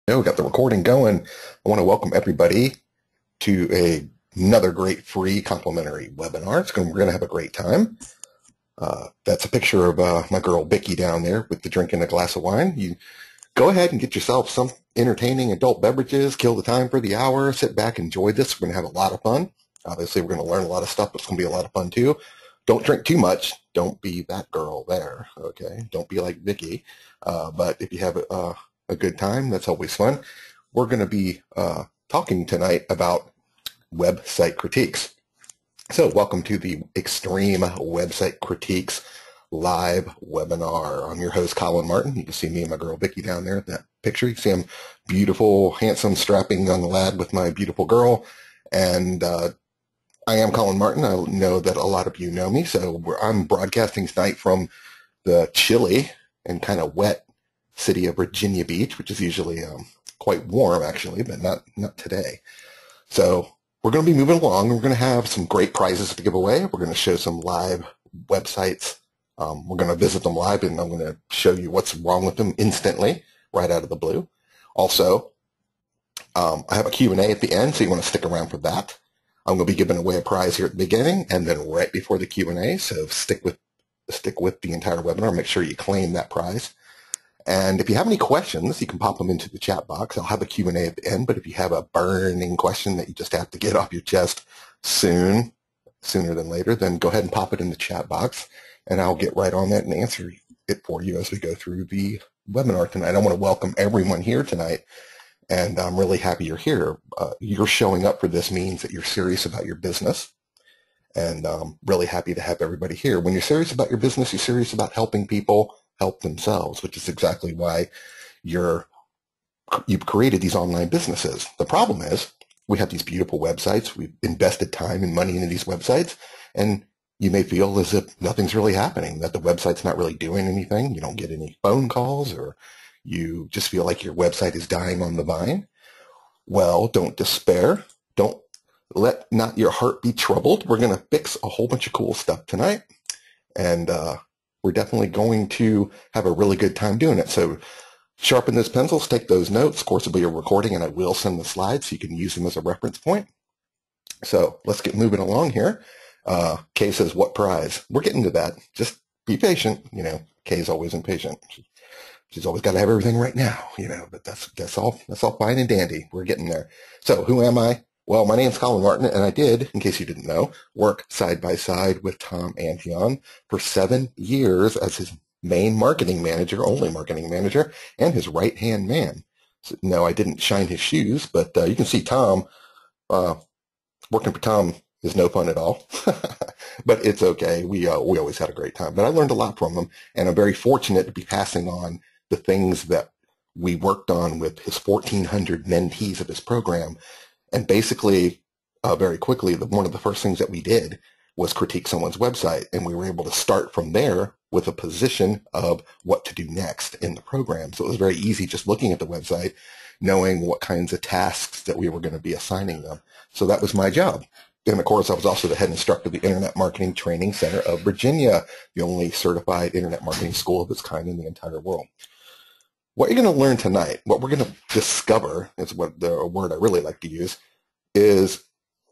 We got the recording going. I want to welcome everybody to another great free complimentary webinar. We're going to have a great time. That's a picture of my girl Vicky down there with the drinking a glass of wine. You go ahead and get yourself some entertaining adult beverages, kill the time for the hour, sit back, enjoy this. We're going to have a lot of fun. Obviously, we're going to learn a lot of stuff, but it's going to be a lot of fun too. Don't drink too much. Don't be that girl there, okay? Don't be like Vicky. But if you have a good time, that's always fun. We're going to be talking tonight about website critiques. So welcome to the Extreme Website Critiques live webinar. I'm your host, Colin Martin. You can see me and my girl Vicky down there in that picture. You can see I'm beautiful, handsome, strapping young lad with my beautiful girl. And I am Colin Martin. I know that a lot of you know me. So I'm broadcasting tonight from the chilly and kind of wet city of Virginia Beach, which is usually quite warm, actually, but not today. So we're going to be moving along. We're going to have some great prizes to give away. We're going to show some live websites. We're going to visit them live, and I'm going to show you what's wrong with them instantly, right out of the blue. Also, I have a Q&A at the end, so you want to stick around for that. I'm going to be giving away a prize here at the beginning and then right before the Q&A, so stick with the entire webinar. Make sure you claim that prize. And if you have any questions, you can pop them into the chat box. I'll have a Q&A at the end, but if you have a burning question that you just have to get off your chest sooner than later, then go ahead and pop it in the chat box, and I'll get right on that and answer it for you as we go through the webinar tonight. I want to welcome everyone here tonight, and I'm really happy you're here. You're showing up for this means that you're serious about your business, and I'm really happy to have everybody here. When you're serious about your business, you're serious about helping people help themselves, which is exactly why you've created these online businesses. The problem is we have these beautiful websites. We've invested time and money into these websites, and you may feel as if nothing's really happening, that the website's not really doing anything. You don't get any phone calls, or you just feel like your website is dying on the vine. Well, don't despair. Don't let not your heart be troubled. We're going to fix a whole bunch of cool stuff tonight, and we're definitely going to have a really good time doing it. So sharpen those pencils, take those notes. Of course, it'll be a recording, and I will send the slides so you can use them as a reference point. So let's get moving along here. Kay says, what prize? We're getting to that. Just be patient. Kay's always impatient. She's always got to have everything right now, but that's all fine and dandy. We're getting there. So who am I? Well, my name's Colin Martin, and I did, in case you didn't know, work side by side with Tom Antion for 7 years as his main marketing manager, only marketing manager, and his right-hand man. So, no, I didn't shine his shoes, but you can see Tom, working for Tom is no fun at all. But it's okay. We always had a great time. But I learned a lot from him, and I'm very fortunate to be passing on the things that we worked on with his 1,400 mentees of his program. And basically, very quickly, one of the first things that we did was critique someone's website, and we were able to start from there with a position of what to do next in the program. So it was very easy just looking at the website, knowing what kinds of tasks that we were going to be assigning them. So that was my job. And of course, I was also the head instructor of the Internet Marketing Training Center of Virginia, the only certified internet marketing school of its kind in the entire world. What you're going to learn tonight, what we're going to discover, is what the word I really like to use, is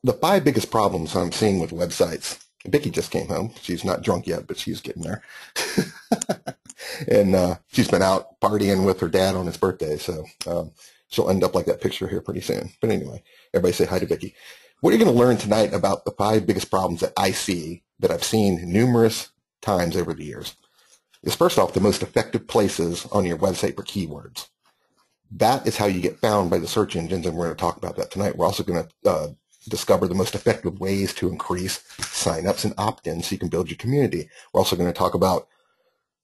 the 5 biggest problems I'm seeing with websites. Vicky just came home. She's not drunk yet, but she's getting there. And she's been out partying with her dad on his birthday, so she'll end up like that picture here pretty soon. But anyway, everybody say hi to Vicky. What you're going to learn tonight about the 5 biggest problems that I see, that I've seen numerous times over the years, is first off, the most effective places on your website for keywords. That is how you get found by the search engines, and we're going to talk about that tonight. We're also going to discover the most effective ways to increase signups and opt-ins so you can build your community. We're also going to talk about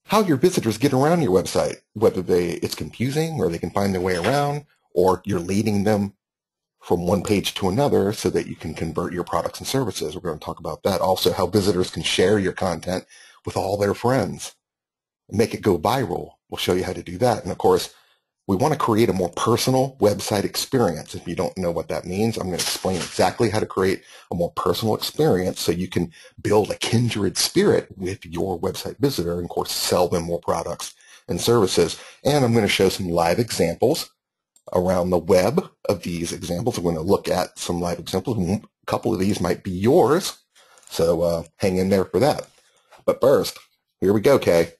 how your visitors get around your website, whether it's confusing or they can find their way around, or you're leading them from one page to another so that you can convert your products and services. We're going to talk about that. Also, how visitors can share your content with all their friends, make it go viral. We'll show you how to do that. And of course, we want to create a more personal website experience. If you don't know what that means, I'm going to explain exactly how to create a more personal experience so you can build a kindred spirit with your website visitor and, of course, sell them more products and services. And I'm going to show some live examples around the web of these examples. I'm going to look at some live examples. A couple of these might be yours, so hang in there for that. But first, here we go, Kay.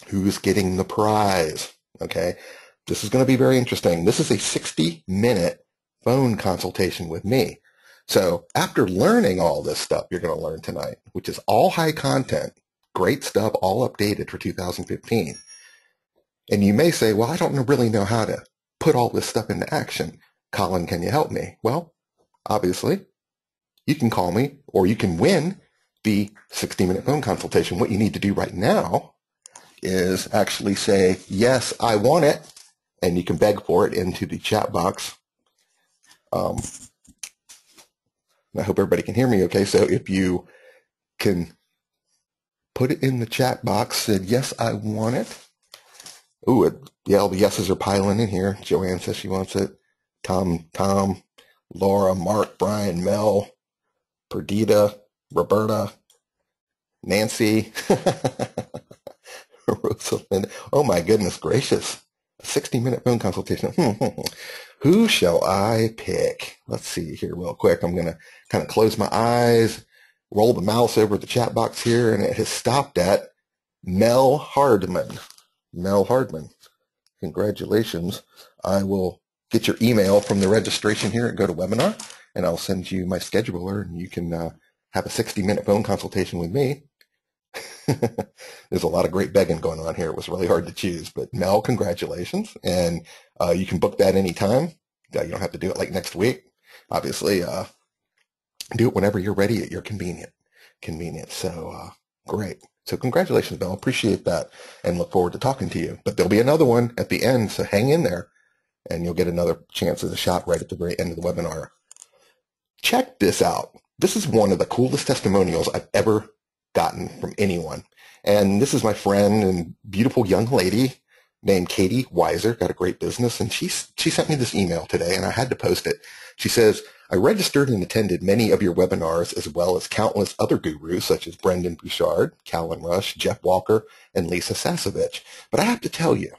Who's getting the prize? Okay, this is going to be very interesting. This is a 60-minute phone consultation with me. So after learning all this stuff you're going to learn tonight, which is all high content, great stuff, all updated for 2015. And you may say, well, I don't really know how to put all this stuff into action. Colin, can you help me? Well, obviously, you can call me or you can win the 60-minute phone consultation. What you need to do right now is actually say, yes, I want it. And you can beg for it into the chat box. I hope everybody can hear me okay. So if you can put it in the chat box, said, yes, I want it. Ooh, yeah, all the yeses are piling in here. Joanne says she wants it. Tom, Laura, Mark, Brian, Mel, Perdita, Roberta, Nancy, Rosalind. Oh my goodness gracious. A 60-minute phone consultation. Who shall I pick? Let's see here real quick. I'm going to kind of close my eyes, roll the mouse over the chat box here, and it has stopped at Mel Hardman. Mel Hardman. Congratulations. I will get your email from the registration here at GoToWebinar, and I'll send you my scheduler, and you can have a 60-minute phone consultation with me. There's a lot of great begging going on here. It was really hard to choose, but Mel, congratulations. And you can book that anytime. You don't have to do it like next week. Obviously, do it whenever you're ready at your convenience. So great. So congratulations, Mel. Appreciate that and look forward to talking to you. But there'll be another one at the end, so hang in there and you'll get another chance at a shot right at the very end of the webinar. Check this out. This is one of the coolest testimonials I've ever gotten from anyone. And this is my friend and beautiful young lady named Katie Weiser, got a great business, and she sent me this email today, and I had to post it. She says, I registered and attended many of your webinars as well as countless other gurus such as Brendan Bouchard, Calvin Rush, Jeff Walker, and Lisa Sasevich. But I have to tell you,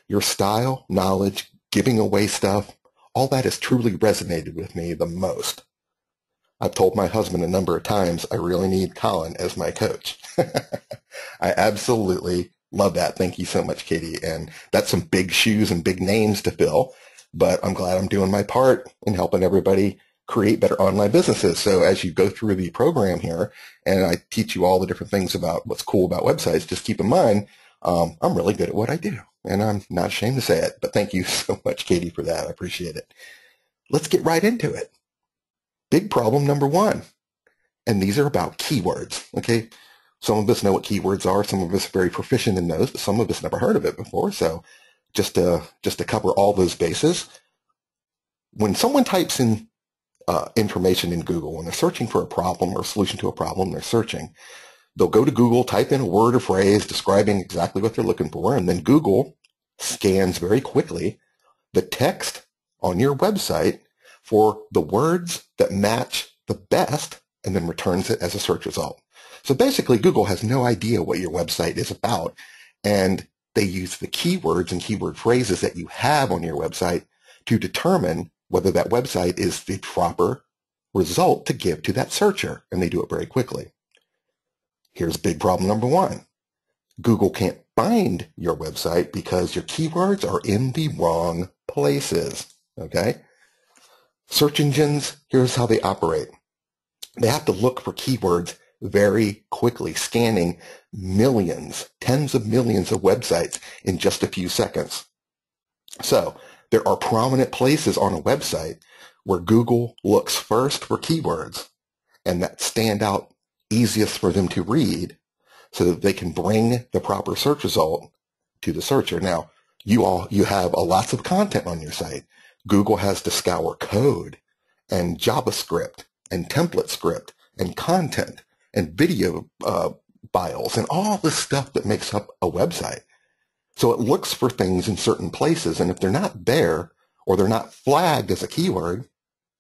your style, knowledge, giving away stuff, all that has truly resonated with me the most. I've told my husband a number of times I really need Colin as my coach. I absolutely love that. Thank you so much, Katie. And that's some big shoes and big names to fill, but I'm glad I'm doing my part in helping everybody create better online businesses. So as you go through the program here and I teach you all the different things about what's cool about websites, just keep in mind, I'm really good at what I do and I'm not ashamed to say it, but thank you so much, Katie, for that. I appreciate it. Let's get right into it. Big problem number one, and these are about keywords, okay? Some of us know what keywords are. Some of us are very proficient in those, but some of us never heard of it before. So just to cover all those bases, when someone types in information in Google, when they're searching for a problem or a solution to a problem they're searching, they'll go to Google, type in a word or phrase describing exactly what they're looking for, and then Google scans very quickly the text on your website for the words that match the best and then returns it as a search result. So basically, Google has no idea what your website is about, and they use the keywords and keyword phrases that you have on your website to determine whether that website is the proper result to give to that searcher, and they do it very quickly. Here's big problem number one. Google can't find your website because your keywords are in the wrong places, okay? Search engines, here's how they operate. They have to look for keywords very quickly, scanning millions, tens of millions of websites in just a few seconds. So there are prominent places on a website where Google looks first for keywords and that stand out easiest for them to read so that they can bring the proper search result to the searcher. Now, you have lots of content on your site. Google has to scour code and JavaScript and template script and content and video files and all the stuff that makes up a website. So it looks for things in certain places, and if they're not there or they're not flagged as a keyword,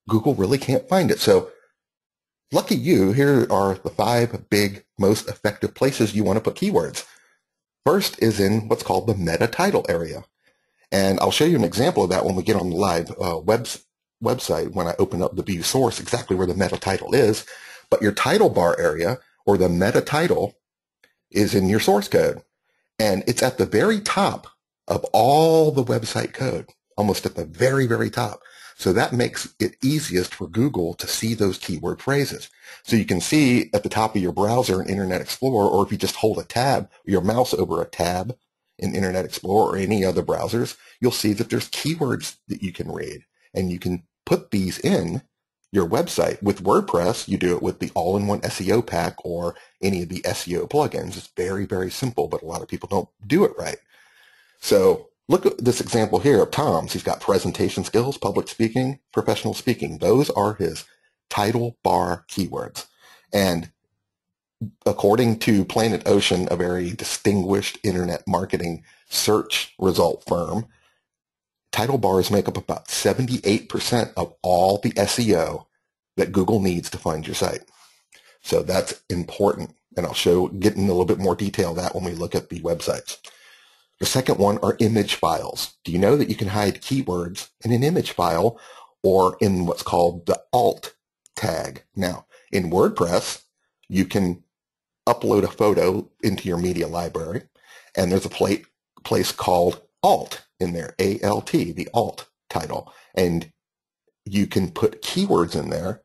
Google really can't find it. So lucky you, here are the 5 big, most effective places you want to put keywords. First is in what's called the meta title area. And I'll show you an example of that when we get on the live website when I open up the view source, exactly where the meta title is. But your title bar area or the meta title is in your source code. And it's at the very top of all the website code, almost at the very, very top. So that makes it easiest for Google to see those keyword phrases. So you can see at the top of your browser in Internet Explorer, or if you just hold a tab, your mouse over a tab in Internet Explorer or any other browsers, you'll see that there's keywords that you can read. And you can put these in your website. With WordPress, you do it with the all-in-one SEO pack or any of the SEO plugins. It's very, very simple, but a lot of people don't do it right. So look at this example here of Tom's. He's got presentation skills, public speaking, professional speaking. Those are his title bar keywords. And according to Planet Ocean, a very distinguished internet marketing search result firm, title bars make up about 78% of all the SEO that Google needs to find your site. So that's important. And I'll get in a little bit more detail of that when we look at the websites. The second one are image files. Do you know that you can hide keywords in an image file or in what's called the alt tag? Now, in WordPress, you can upload a photo into your media library, and there's a place called alt in there, ALT, the alt title. And you can put keywords in there,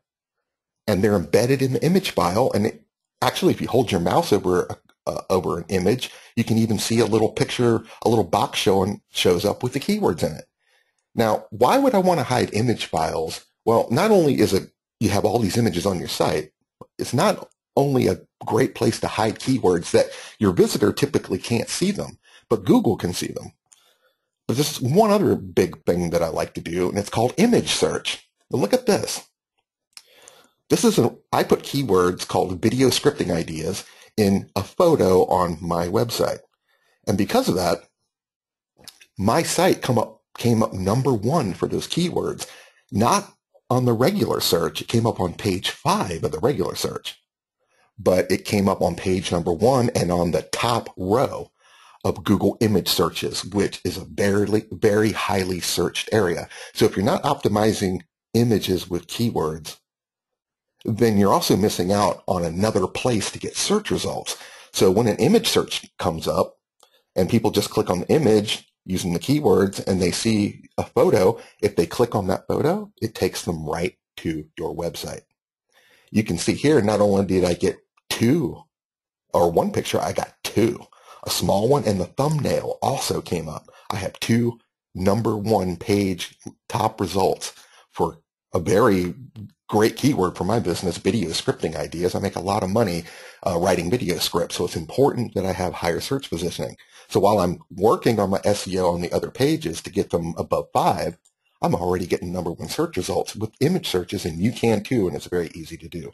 and they're embedded in the image file. And actually, if you hold your mouse over an image, you can even see a little picture, a little box shows up with the keywords in it. Now, why would I want to hide image files? Well, not only is it you have all these images on your site, it's not only a great place to hide keywords that your visitor typically can't see them, but Google can see them. But there's one other big thing that I like to do, and it's called image search. Now look at this. I put keywords called video scripting ideas in a photo on my website. And because of that, my site came up number 1 for those keywords, not on the regular search. It came up on page 5 of the regular search, but it came up on page number 1 and on the top row of Google image searches, which is a very, very highly searched area. So if you're not optimizing images with keywords, then you're also missing out on another place to get search results. So when an image search comes up and people just click on the image using the keywords and they see a photo, if they click on that photo, it takes them right to your website. You can see here, not only did I get 1 picture, I got 2. A small one, and the thumbnail also came up. I have 2 number 1 page top results for a very great keyword for my business, video scripting ideas. I make a lot of money writing video scripts, so it's important that I have higher search positioning. So while I'm working on my SEO on the other pages to get them above 5, I'm already getting number 1 search results with image searches, and you can too, and it's very easy to do.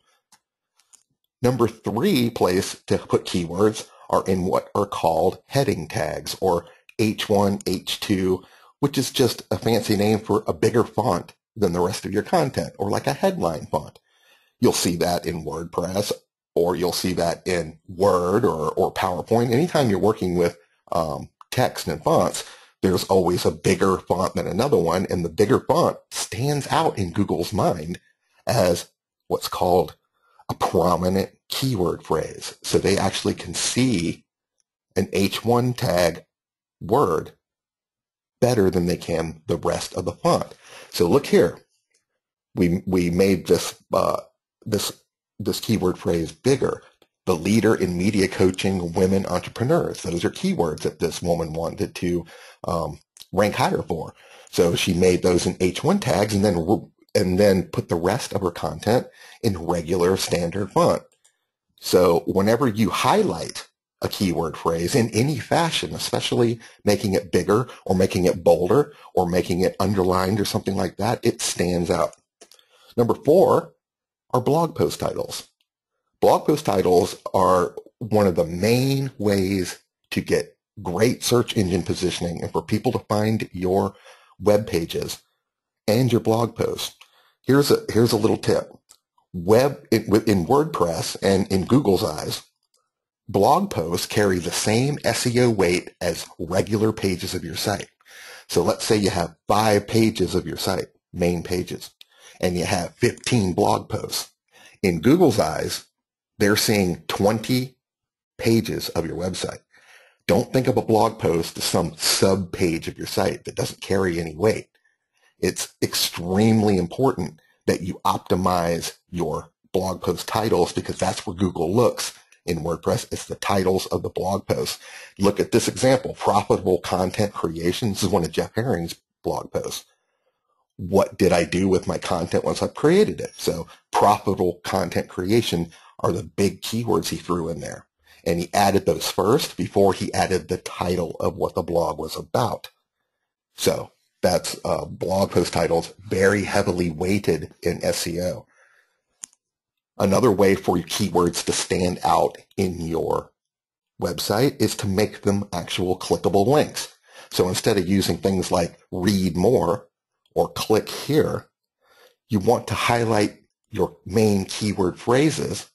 Number 3 place to put keywords are in what are called heading tags, or H1, H2, which is just a fancy name for a bigger font than the rest of your content, or like a headline font. You'll see that in WordPress, or you'll see that in Word or PowerPoint. Anytime you're working with text and fonts, there's always a bigger font than another one, and the bigger font stands out in Google's mind as what's called a prominent keyword phrase. So they actually can see an H1 tag word better than they can the rest of the font. So look here. We made this keyword phrase bigger. The leader in media coaching women entrepreneurs. Those are keywords that this woman wanted to rank higher for. So she made those in H1 tags and then put the rest of her content in regular standard font. So whenever you highlight a keyword phrase in any fashion, especially making it bigger or making it bolder or making it underlined or something like that, it stands out. Number 4 are blog post titles. Blog post titles are one of the main ways to get great search engine positioning and for people to find your web pages and your blog posts. Here's a little tip. In WordPress and in Google's eyes, blog posts carry the same SEO weight as regular pages of your site. So let's say you have 5 pages of your site, main pages, and you have 15 blog posts. In Google's eyes, they're seeing 20 pages of your website. Don't think of a blog post as some sub-page of your site that doesn't carry any weight. It's extremely important that you optimize your blog post titles because that's where Google looks in WordPress. It's the titles of the blog posts. Look at this example, profitable content creation. This is one of Jeff Herring's blog posts. What did I do with my content once I've created it? So profitable content creation are the big keywords he threw in there. And he added those first before he added the title of what the blog was about. So that's blog post titles, very heavily weighted in SEO. Another way for your keywords to stand out in your website is to make them actual clickable links. So instead of using things like read more or click here, you want to highlight your main keyword phrases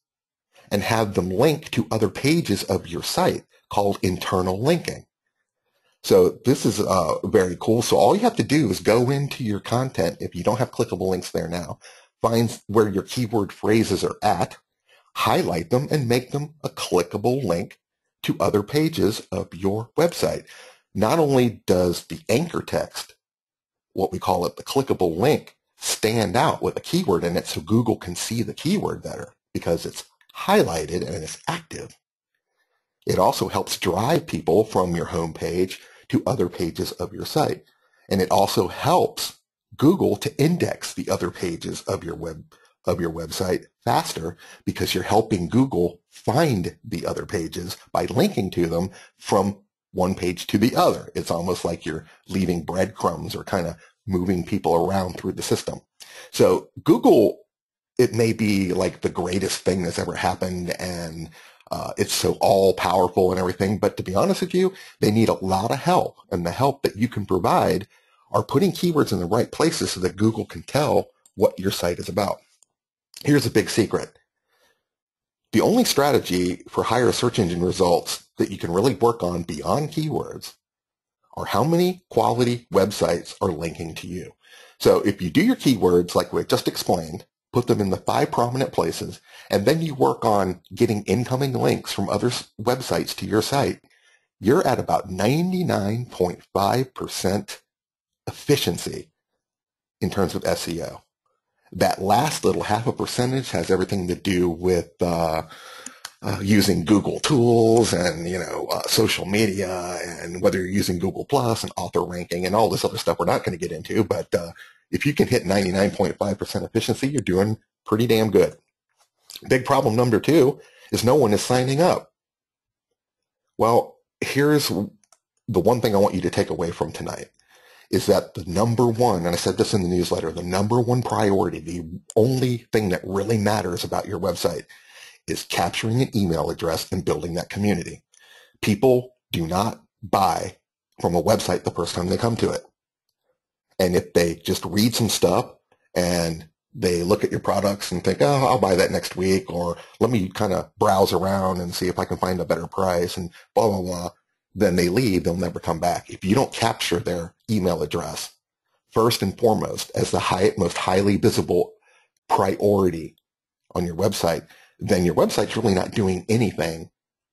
and have them link to other pages of your site called internal linking. So this is very cool. So all you have to do is go into your content. If you don't have clickable links there now, find where your keyword phrases are at, highlight them, and make them a clickable link to other pages of your website. Not only does the anchor text, what we call it, the clickable link, stand out with a keyword in it so Google can see the keyword better because it's highlighted and it's active. It also helps drive people from your home page to other pages of your site. And it also helps Google to index the other pages of your website faster because you're helping Google find the other pages by linking to them from one page to the other. It's almost like you're leaving breadcrumbs or kind of moving people around through the system. So Google, it may be like the greatest thing that's ever happened and it's so all powerful and everything, but to be honest with you, they need a lot of help, and the help that you can provide are putting keywords in the right places so that Google can tell what your site is about. Here's a big secret. The only strategy for higher search engine results that you can really work on beyond keywords are how many quality websites are linking to you. So if you do your keywords like we just explained, put them in the 5 prominent places, and then you work on getting incoming links from other websites to your site, you're at about 99.5% efficiency in terms of SEO. That last little 0.5% has everything to do with using Google tools and social media, and whether you're using Google Plus and author ranking and all this other stuff we're not going to get into. But if you can hit 99.5% efficiency, you're doing pretty damn good. Big problem number 2 is no one is signing up. Well, here's the one thing I want you to take away from tonight is that the number one, and I said this in the newsletter, the number one priority, the only thing that really matters about your website is capturing an email address and building that community. People do not buy from a website the first time they come to it. And if they just read some stuff and they look at your products and think, oh, I'll buy that next week, or let me kind of browse around and see if I can find a better price and blah, blah, blah, then they leave, they'll never come back. If you don't capture their email address first and foremost as the most highly visible priority on your website, then your website's really not doing anything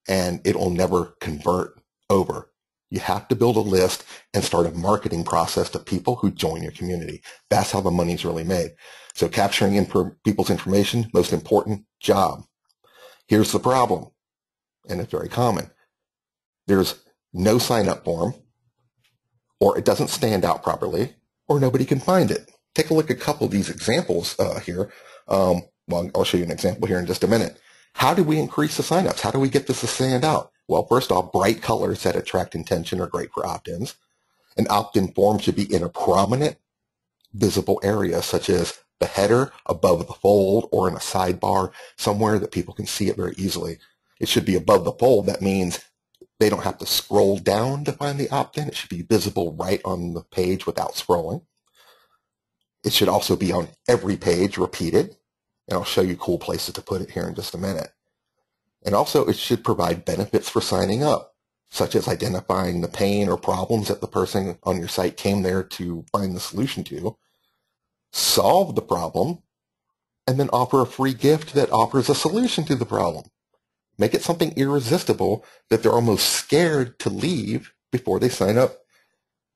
and it'll never convert over. You have to build a list and start a marketing process to people who join your community. That's how the money's really made. So capturing people's information, most important job. Here's the problem, and it's very common. There's no sign-up form, or it doesn't stand out properly, or nobody can find it. Take a look at a couple of these examples here. Well, I'll show you an example here in just a minute. How do we increase the signups? How do we get this to stand out? Well, first off, bright colors that attract attention are great for opt-ins. An opt-in form should be in a prominent, visible area, such as the header, above the fold, or in a sidebar, somewhere that people can see it very easily. It should be above the fold. That means they don't have to scroll down to find the opt-in. It should be visible right on the page without scrolling. It should also be on every page, repeated. And I'll show you cool places to put it here in just a minute. And also, it should provide benefits for signing up. such as identifying the pain or problems that the person on your site came there to find the solution to, solve the problem, and then offer a free gift that offers a solution to the problem. Make it something irresistible that they're almost scared to leave before they sign up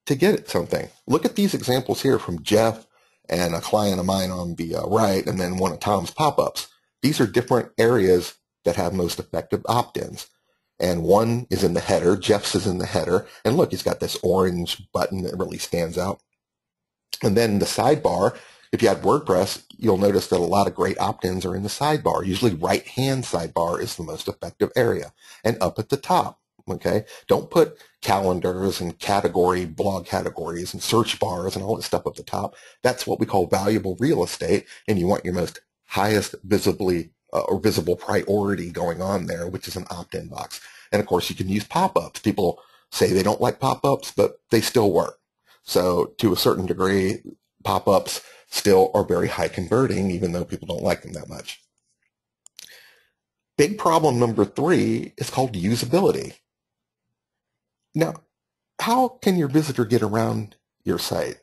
to get something. Look at these examples here from Jeff and a client of mine on the right, and then one of Tom's pop-ups. These are different areas that have most effective opt-ins. And one is in the header. Jeff's is in the header. And look, he's got this orange button that really stands out. And then the sidebar, if you had WordPress, you'll notice that a lot of great opt-ins are in the sidebar. Usually right-hand sidebar is the most effective area. And up at the top, okay? Don't put calendars and category, blog categories and search bars and all that stuff at the top. That's what we call valuable real estate. And you want your most highest visibly or visible priority going on there, which is an opt-in box. And of course, you can use pop-ups. People say they don't like pop-ups, but they still work. So to a certain degree, pop-ups still are very high converting, even though people don't like them that much. Big problem number 3 is called usability. Now, how can your visitor get around your site?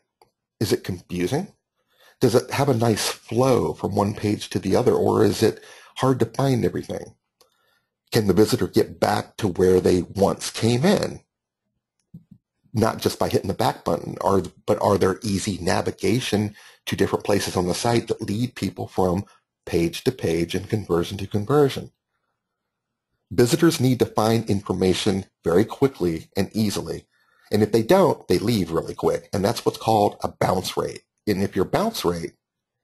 Is it confusing? Does it have a nice flow from one page to the other, or is it hard to find everything? Can the visitor get back to where they once came in? Not just by hitting the back button, but are there easy navigation to different places on the site that lead people from page to page and conversion to conversion? Visitors need to find information very quickly and easily. And if they don't, they leave really quick. And that's what's called a bounce rate. And if your bounce rate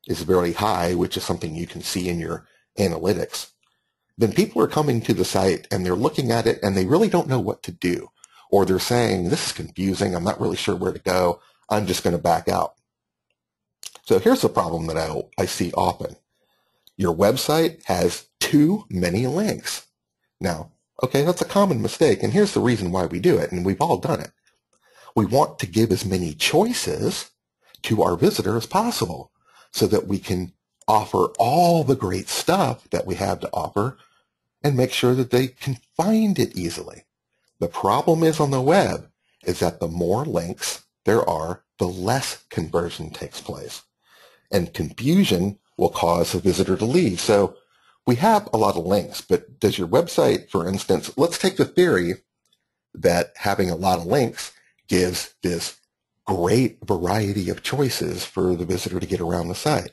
is very high, which is something you can see in your analytics, then people are coming to the site and they're looking at it and they really don't know what to do. Or they're saying, this is confusing, I'm not really sure where to go, I'm just going to back out. So here's the problem that I see often. Your website has too many links. Now, okay, that's a common mistake, and here's the reason why we do it, and we've all done it. We want to give as many choices to our visitor as possible so that we can offer all the great stuff that we have to offer and make sure that they can find it easily. The problem is on the web is that the more links there are, the less conversion takes place. And confusion will cause a visitor to leave. So we have a lot of links, but does your website, for instance, let's take the theory that having a lot of links gives this great variety of choices for the visitor to get around the site.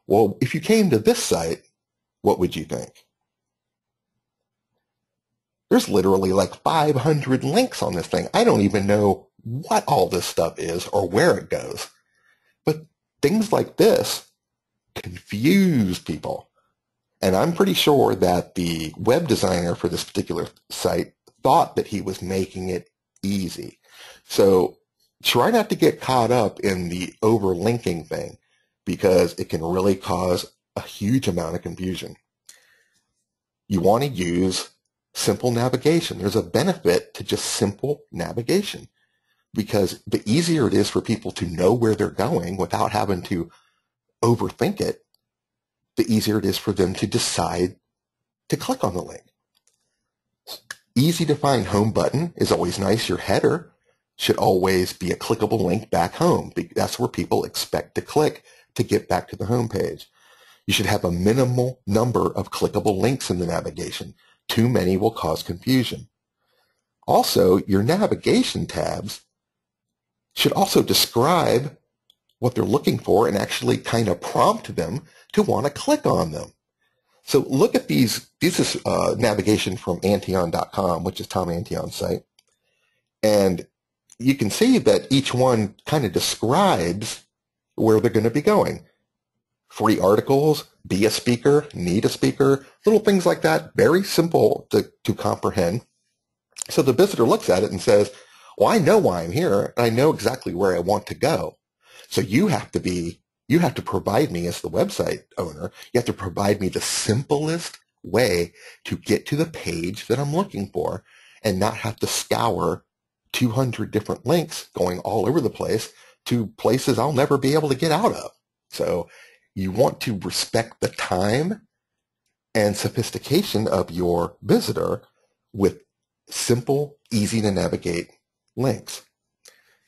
Well, if you came to this site, what would you think? There's literally like 500 links on this thing. I don't even know what all this stuff is or where it goes. But things like this confuse people. And I'm pretty sure that the web designer for this particular site thought that he was making it easy. So try not to get caught up in the overlinking thing because it can really cause a huge amount of confusion. You want to use simple navigation. There's a benefit to just simple navigation because the easier it is for people to know where they're going without having to overthink it, the easier it is for them to decide to click on the link. Easy to find home button is always nice. Your header should always be a clickable link back home. That's where people expect to click to get back to the home page. You should have a minimal number of clickable links in the navigation. Too many will cause confusion. Also, your navigation tabs should also describe what they're looking for and actually kind of prompt them to want to click on them. So look at these. This is navigation from Antion.com, which is Tom Antion's site. And you can see that each one kind of describes where they're going to be going. Free articles, be a speaker, need a speaker, little things like that. Very simple to comprehend. So the visitor looks at it and says, well, I know why I'm here, and I know exactly where I want to go. So you have to provide me as the website owner, you have to provide me the simplest way to get to the page that I'm looking for and not have to scour 200 different links going all over the place to places I'll never be able to get out of. So you want to respect the time and sophistication of your visitor with simple, easy to navigate links.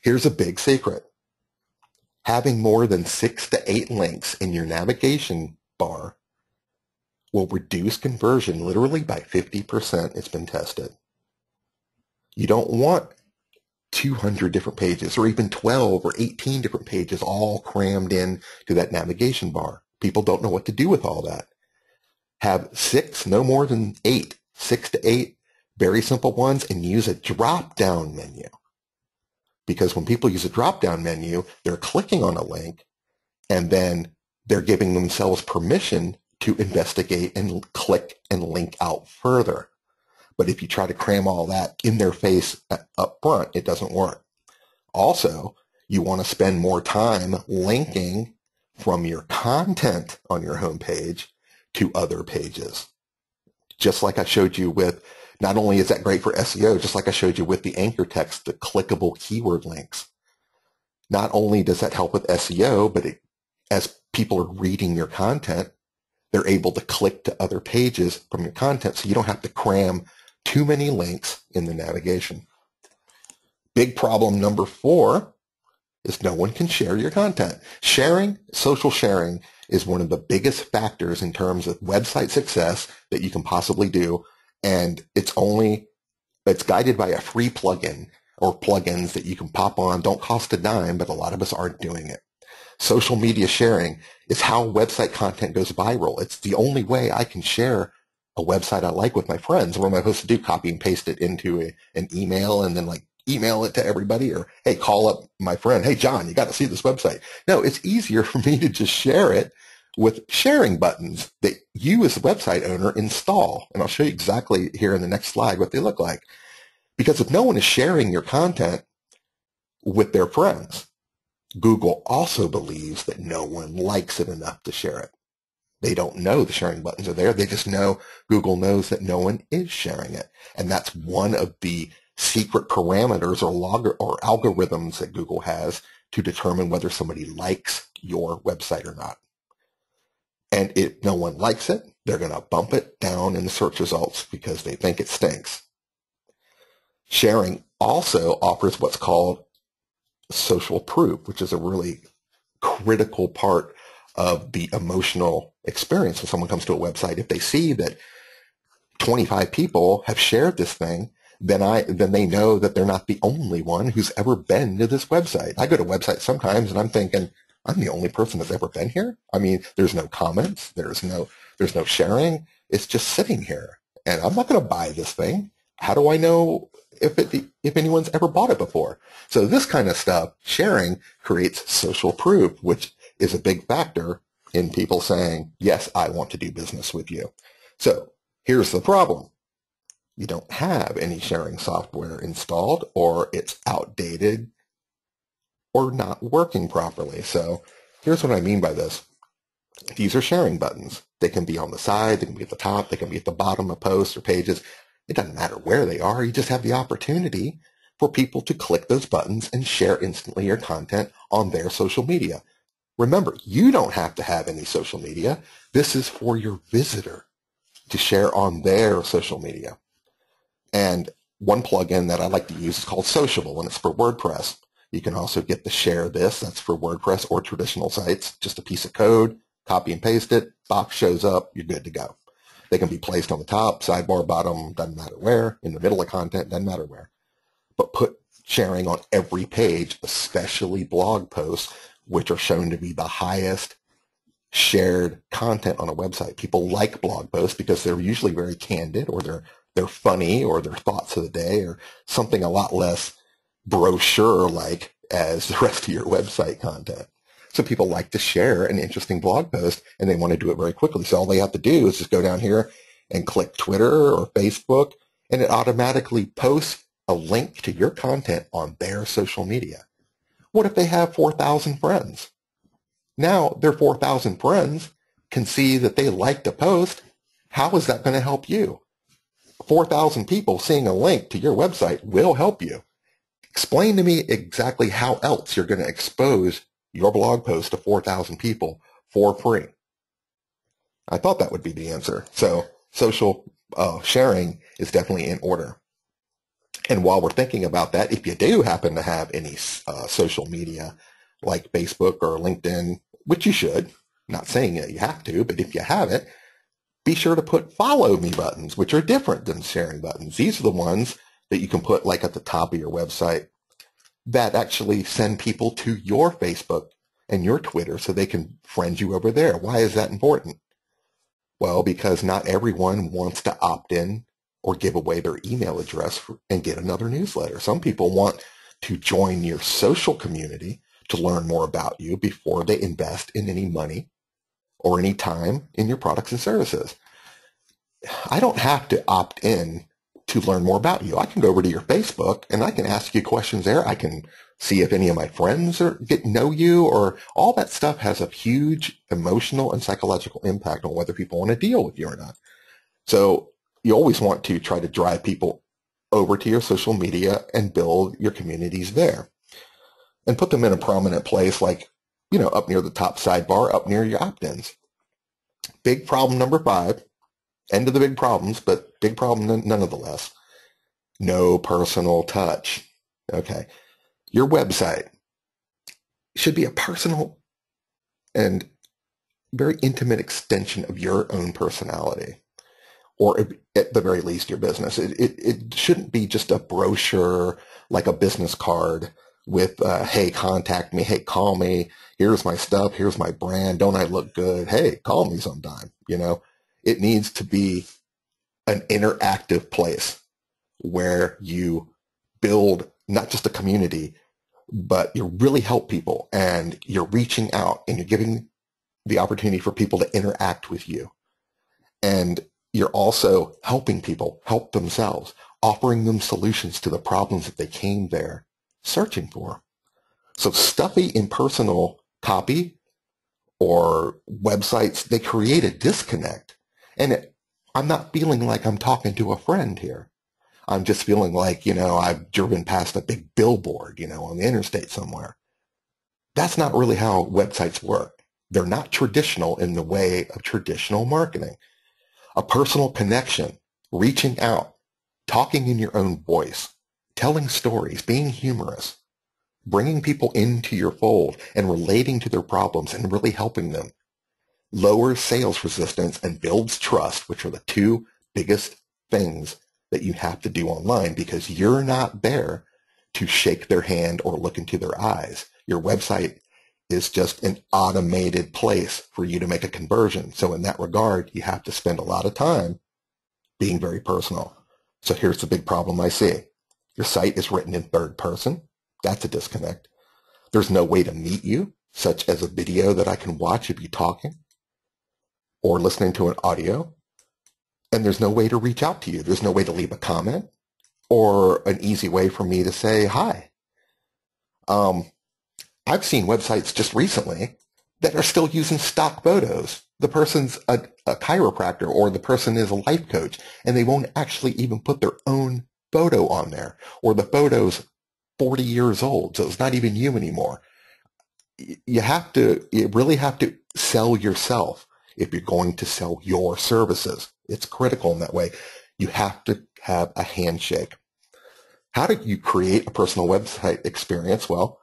Here's a big secret. Having more than 6 to 8 links in your navigation bar will reduce conversion literally by 50%. It's been tested. You don't want 200 different pages or even 12 or 18 different pages all crammed in to that navigation bar. People don't know what to do with all that. Have 6, no more than 8, 6 to 8 very simple ones, and use a drop-down menu. Because when people use a drop-down menu, they're clicking on a link and then they're giving themselves permission to investigate and click and link out further. But if you try to cram all that in their face up front, it doesn't work. Also, you want to spend more time linking from your content on your homepage to other pages. Just like I showed you with, not only is that great for SEO, just like I showed you with the anchor text, the clickable keyword links. Not only does that help with SEO, but as people are reading your content, they're able to click to other pages from your content, so you don't have to cram too many links in the navigation. Big problem number 4 is no one can share your content. Sharing, social sharing, is one of the biggest factors in terms of website success that you can possibly do. And it's guided by a free plugin or plugins that you can pop on. Don't cost a dime, but a lot of us aren't doing it. Social media sharing is how website content goes viral. It's the only way I can share a website I like with my friends. What am I supposed to do? Copy and paste it into an email and then email it to everybody, or hey, call up my friend. Hey, John, you got to see this website. No, it's easier for me to just share it with sharing buttons that you as a website owner install. And I'll show you exactly here in the next slide what they look like. Because if no one is sharing your content with their friends, Google also believes that no one likes it enough to share it. They don't know the sharing buttons are there. They just know Google knows that no one is sharing it. And that's one of the secret parameters or algorithms that Google has to determine whether somebody likes your website or not. And if no one likes it, they're going to bump it down in the search results because they think it stinks. Sharing also offers what's called social proof, which is a really critical part of the emotional experience when someone comes to a website. If they see that 25 people have shared this thing, then they know that they're not the only one who's ever been to this website. I go to websites sometimes and I'm thinking, I'm the only person that's ever been here. I mean, there's no comments, there's no sharing. It's just sitting here, and I'm not going to buy this thing. How do I know if anyone's ever bought it before? So this kind of stuff, sharing, creates social proof, which is a big factor in people saying, yes, I want to do business with you. So here's the problem. You don't have any sharing software installed, or it's outdated or not working properly. So here's what I mean by this. These are sharing buttons. They can be on the side, they can be at the top, they can be at the bottom of posts or pages. It doesn't matter where they are. You just have the opportunity for people to click those buttons and share instantly your content on their social media. Remember, you don't have to have any social media. This is for your visitor to share on their social media. And one plugin that I like to use is called Sociable, and it's for WordPress. You can also get the Share This. That's for WordPress or traditional sites. Just a piece of code, copy and paste it, box shows up, you're good to go. They can be placed on the top, sidebar, bottom, doesn't matter where, in the middle of content, doesn't matter where. But put sharing on every page, especially blog posts, which are shown to be the highest shared content on a website. People like blog posts because they're usually very candid, or they're funny, or their thoughts of the day, or something a lot less brochure-like as the rest of your website content. So people like to share an interesting blog post, and they want to do it very quickly. So all they have to do is just go down here and click Twitter or Facebook, and it automatically posts a link to your content on their social media. What if they have 4,000 friends? Now their 4,000 friends can see that they liked a post. How is that going to help you? 4,000 people seeing a link to your website will help you. Explain to me exactly how else you're going to expose your blog post to 4,000 people for free. I thought that would be the answer. So social sharing is definitely in order. And while we're thinking about that, if you do happen to have any social media like Facebook or LinkedIn, which you should, not saying that you have to, but if you have it, be sure to put follow me buttons, which are different than sharing buttons. These are the ones that you can put like at the top of your website that actually send people to your Facebook and your Twitter so they can friend you over there. Why is that important? Well, because not everyone wants to opt in or give away their email address and get another newsletter. Some people want to join your social community to learn more about you before they invest in any money or any time in your products and services. I don't have to opt in to learn more about you. I can go over to your Facebook and I can ask you questions there. I can see if any of my friends know you, or all that stuff has a huge emotional and psychological impact on whether people want to deal with you or not. So you always want to try to drive people over to your social media and build your communities there and put them in a prominent place, like, up near the top sidebar, up near your opt-ins. Big problem number 5, end of the big problems, but big problem nonetheless. No personal touch. Okay. Your website should be a personal and very intimate extension of your own personality, or at the very least your business. It shouldn't be just a brochure like a business card with, hey, contact me, hey, call me, here's my stuff, here's my brand, don't I look good, hey, call me sometime. It needs to be an interactive place where you build not just a community, but you really help people, and you're reaching out and you're giving the opportunity for people to interact with you. And you're also helping people help themselves, offering them solutions to the problems that they came there searching for. So stuffy impersonal copy or websites, they create a disconnect. And I'm not feeling like I'm talking to a friend here. I'm just feeling like, I've driven past a big billboard, on the interstate somewhere. That's not really how websites work. They're not traditional in the way of traditional marketing. A personal connection, reaching out, talking in your own voice, telling stories, being humorous, bringing people into your fold and relating to their problems and really helping them, lowers sales resistance and builds trust, which are the 2 biggest things that you have to do online, because you're not there to shake their hand or look into their eyes. Your website is just an automated place for you to make a conversion. So in that regard, you have to spend a lot of time being very personal. So here's the big problem I see. Your site is written in third person. That's a disconnect. There's no way to meet you, such as a video that I can watch of you talking or listening to an audio. And there's no way to reach out to you. There's no way to leave a comment or an easy way for me to say hi. I've seen websites just recently that are still using stock photos. The person's a chiropractor or the person is a life coach, and they won't actually even put their own photo on there, or the photo's 40 years old, so it's not even you anymore. You really have to sell yourself if you're going to sell your services. It's critical in that way. You have to have a handshake. How do you create a personal website experience? Well,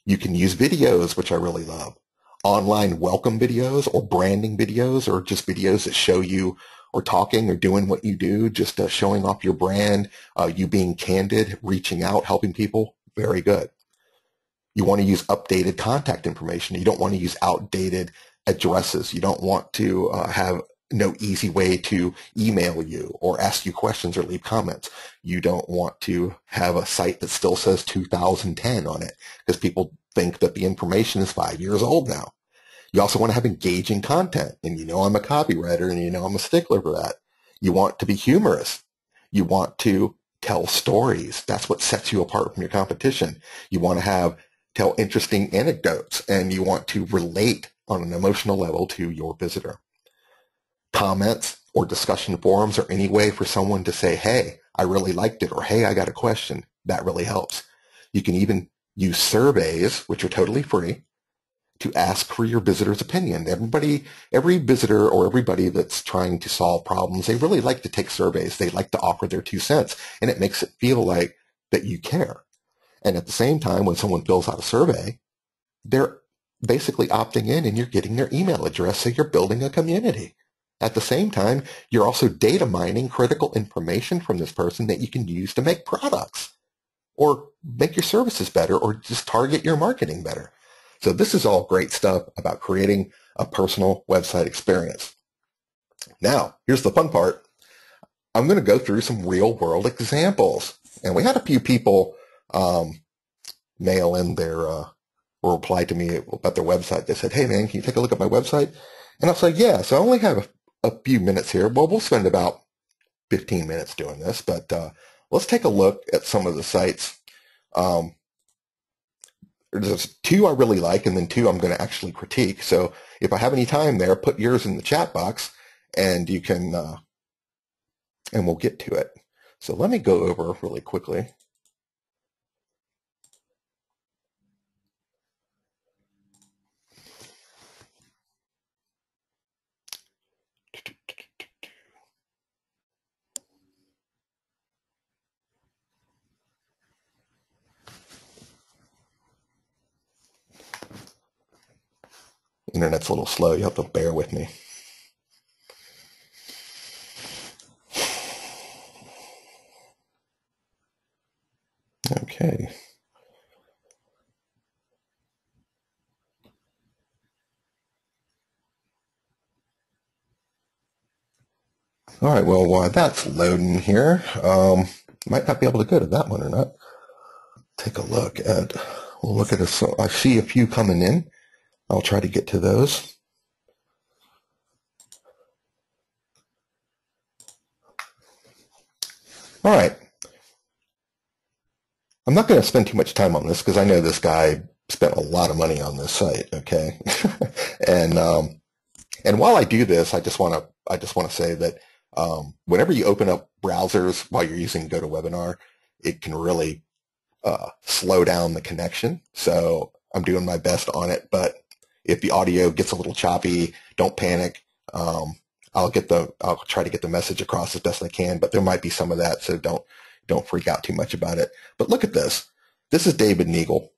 you can use videos, which I really love. Online welcome videos or branding videos, or just videos that show you or talking or doing what you do, just showing off your brand, you being candid, reaching out, helping people. Very good. You want to use updated contact information. You don't want to use outdated addresses. You don't want to have no easy way to email you or ask you questions or leave comments. You don't want to have a site that still says 2010 on it, because people think that the information is 5 years old now. You also want to have engaging content, and I'm a copywriter, and I'm a stickler for that. You want to be humorous. You want to tell stories. That's what sets you apart from your competition. You want to tell interesting anecdotes, and you want to relate on an emotional level to your visitor. Comments or discussion forums are any way for someone to say, hey, I really liked it, or hey, I got a question. That really helps. You can even use surveys, which are totally free, to ask for your visitor's opinion. Every visitor or everybody that's trying to solve problems, they really like to take surveys. They like to offer their 2 cents, and it makes it feel like that you care. And at the same time, when someone fills out a survey, they're basically opting in and you're getting their email address, so you're building a community. At the same time, you're also data mining critical information from this person that you can use to make products or make your services better or just target your marketing better. So this is all great stuff about creating a personal website experience. Now, here's the fun part. I'm going to go through some real world examples. And we had a few people mail in their or reply to me about their website. They said, hey man, can you take a look at my website? And I was like, yeah, so I only have a few minutes here. Well, we'll spend about 15 minutes doing this, but let's take a look at some of the sites. There's two I really like, and then two I'm going to actually critique. So if I have any time there, put yours in the chat box, and you can, and we'll get to it. So let me go over really quickly. Internet's a little slow. You have to bear with me. Okay. All right, well, while that's loading here, might not be able to go to that one or not. Take a look at, we'll look at so I see a few coming in. I'll try to get to those. All right. I'm not going to spend too much time on this because I know this guy spent a lot of money on this site. Okay, and while I do this, I just want to say that whenever you open up browsers while you're using GoToWebinar, it can really slow down the connection. So I'm doing my best on it, but if the audio gets a little choppy, don't panic. I'll try to get the message across as best I can, but there might be some of that, so don't freak out too much about it. But look at this. This is David Neagle.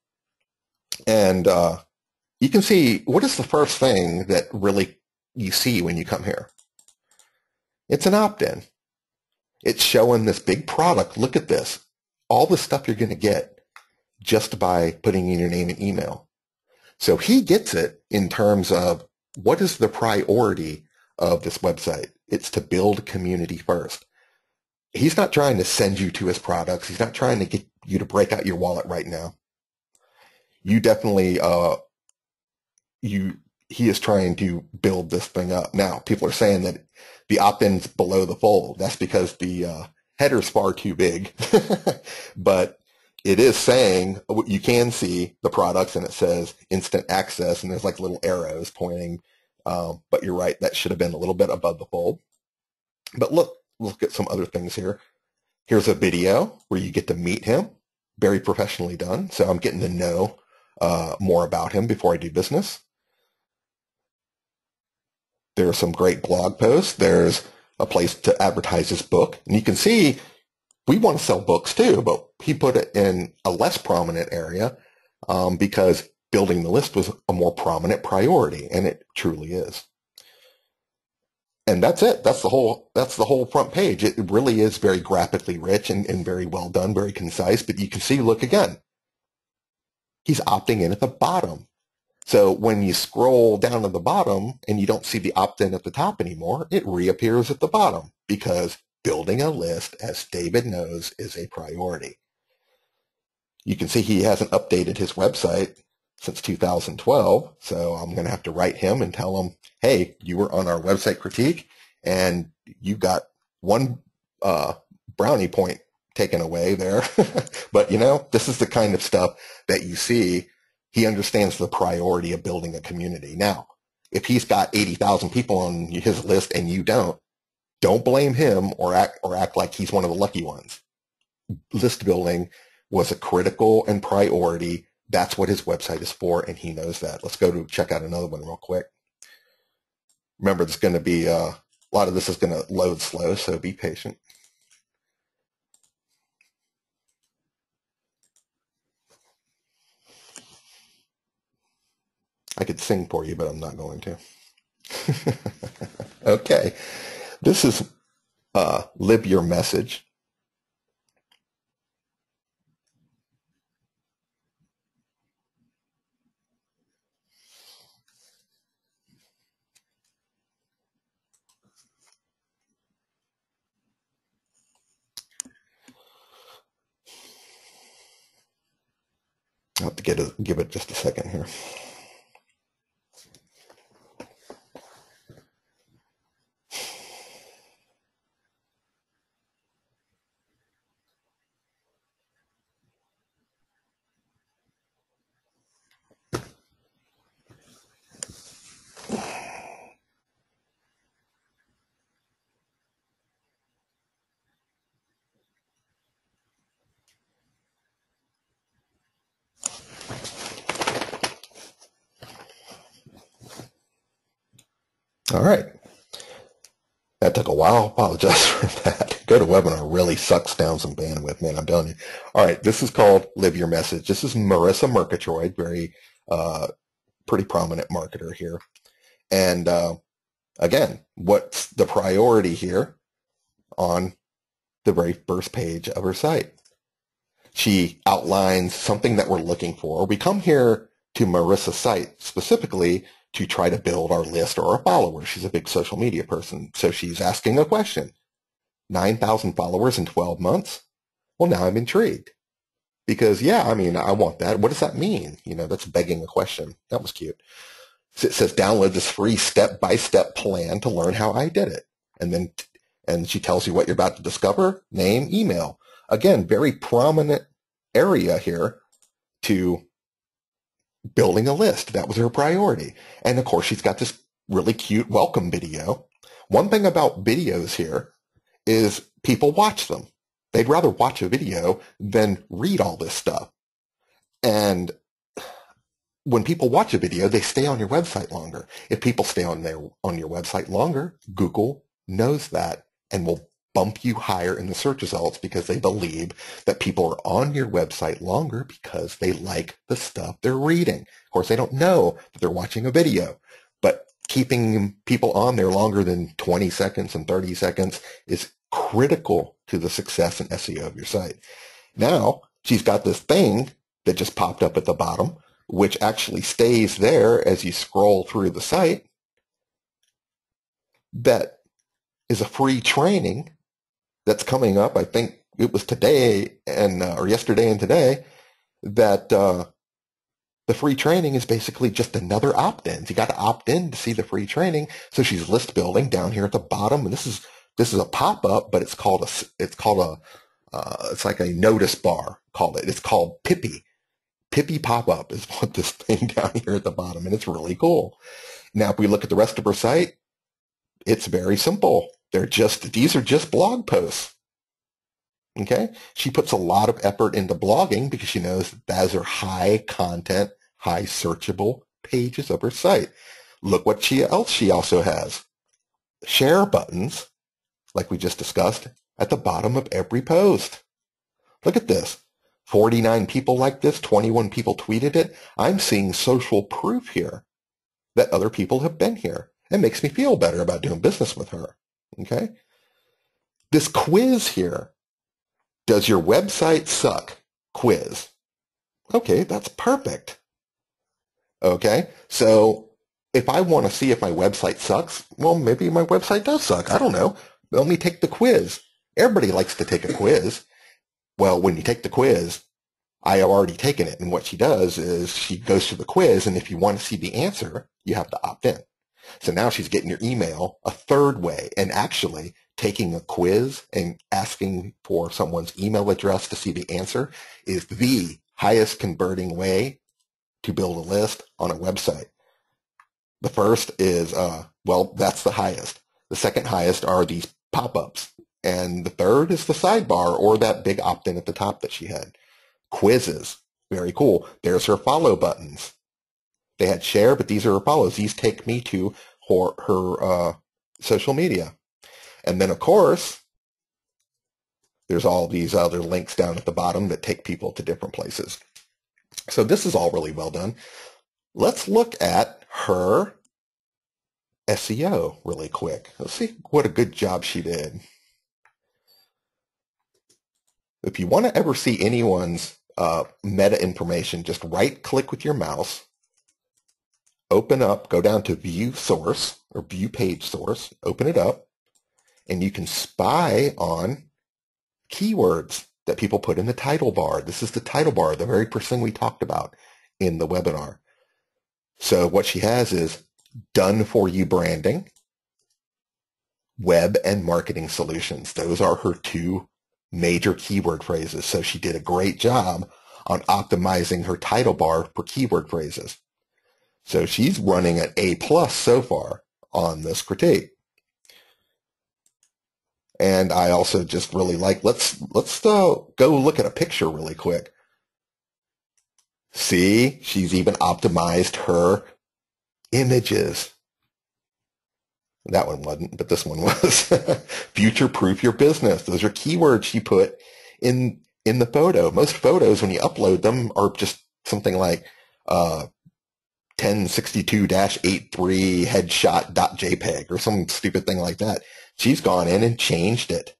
And you can see, what is the first thing that really you see when you come here? It's an opt-in. It's showing this big product. Look at this. All the stuff you're going to get just by putting in your name and email. So he gets it in terms of what is the priority of this website. It's to build community first. He's not trying to send you to his products. He's not trying to get you to break out your wallet right now. You definitely, he is trying to build this thing up. Now, people are saying that the opt-in's below the fold. That's because the header's far too big. But it is saying, you can see the products and it says instant access and there's like little arrows pointing. But you're right, that should have been a little bit above the fold. But look at some other things here. Here's a video where you get to meet him. Very professionally done. So I'm getting to know more about him before I do business. There are some great blog posts. There's a place to advertise his book. And you can see we want to sell books too, but he put it in a less prominent area because building the list was a more prominent priority, and it truly is. And that's it. That's the whole front page. It really is very graphically rich and very well done, very concise. But you can see, look again, he's opting in at the bottom. So when you scroll down to the bottom and you don't see the opt-in at the top anymore, it reappears at the bottom because building a list, as David knows, is a priority. You can see he hasn't updated his website since 2012, so I'm going to have to write him and tell him, hey, you were on our website critique and you got one brownie point taken away there. But, you know, this is the kind of stuff that you see. He understands the priority of building a community. Now, if he's got 80,000 people on his list and you don't blame him or act like he's one of the lucky ones. List building was a critical and priority. That's what his website is for, and he knows that. Let's go to check out another one real quick. Remember, there's going to be a lot of this is going to load slow, so be patient. I could sing for you, but I'm not going to. Okay, this is Live Your Message. I'll have to give it just a second here. All right. That took a while. I apologize for that. GoToWebinar really sucks down some bandwidth, man. I'm telling you. All right. This is called Live Your Message. This is Marissa Murgatroyd, very pretty prominent marketer here. And again, what's the priority here on the very first page of her site? She outlines something that we're looking for. We come here to Marissa's site specifically to try to build our list or our followers. She's a big social media person. So she's asking a question. 9,000 followers in 12 months? Well, now I'm intrigued. Because, yeah, I mean, I want that. What does that mean? You know, that's begging a question. That was cute. So it says, download this free step-by-step plan to learn how I did it. And she tells you what you're about to discover, name, email. Again, very prominent area here to building a list. That was her priority. And of course, she's got this really cute welcome video. One thing about videos here is people watch them. They'd rather watch a video than read all this stuff. And when people watch a video, they stay on your website longer. If people stay on your website longer, Google knows that and will bump you higher in the search results because they believe that people are on your website longer because they like the stuff they're reading. Of course, they don't know that they're watching a video, but keeping people on there longer than 20 seconds and 30 seconds is critical to the success and SEO of your site. Now, she's got this thing that just popped up at the bottom, which actually stays there as you scroll through the site. That is a free training that's coming up. I think it was today and or yesterday and today that the free training is basically just another opt-in. You got to opt in to see the free training. So she's list building down here at the bottom, and this is a pop-up, but it's like a notice bar. It's called Pippi. Pippi pop-up is what this thing down here at the bottom, and it's really cool. Now, if we look at the rest of her site, it's very simple. These are just blog posts. Okay? She puts a lot of effort into blogging because she knows that those are high content, high searchable pages of her site. Look what else she also has. Share buttons, like we just discussed, at the bottom of every post. Look at this. 49 people like this, 21 people tweeted it. I'm seeing social proof here that other people have been here. It makes me feel better about doing business with her. Okay? This quiz here, does your website suck? Quiz. Okay, that's perfect. Okay, so if I want to see if my website sucks, well, maybe my website does suck. I don't know. Let me take the quiz. Everybody likes to take a quiz. Well, when you take the quiz, I have already taken it. And what she does is she goes to the quiz, and if you want to see the answer, you have to opt in. So now she's getting your email a third way, and actually taking a quiz and asking for someone's email address to see the answer is the highest converting way to build a list on a website. The first is, that's the highest. The second highest are these pop-ups. And the third is the sidebar or that big opt-in at the top that she had. Quizzes. Very cool. There's her follow buttons. They had share, but these are her follows. These take me to her social media. And then, of course, there's all these other links down at the bottom that take people to different places. So this is all really well done. Let's look at her SEO really quick. Let's see what a good job she did. If you want to ever see anyone's meta information, just right click with your mouse, open up, go down to view source or view page source, open it up, and you can spy on keywords that people put in the title bar. This is the title bar, the very first thing we talked about in the webinar. So what she has is done for you branding, web and marketing solutions. Those are her two major keyword phrases. So she did a great job on optimizing her title bar for keyword phrases. So she's running an A+ so far on this critique. And I also just really like, let's go look at a picture really quick. See, she's even optimized her images. That one wasn't, but this one was. Future-proof your business. Those are keywords she put in the photo. Most photos, when you upload them, are just something like 1062-83 headshot.jpg or some stupid thing like that. She's gone in and changed it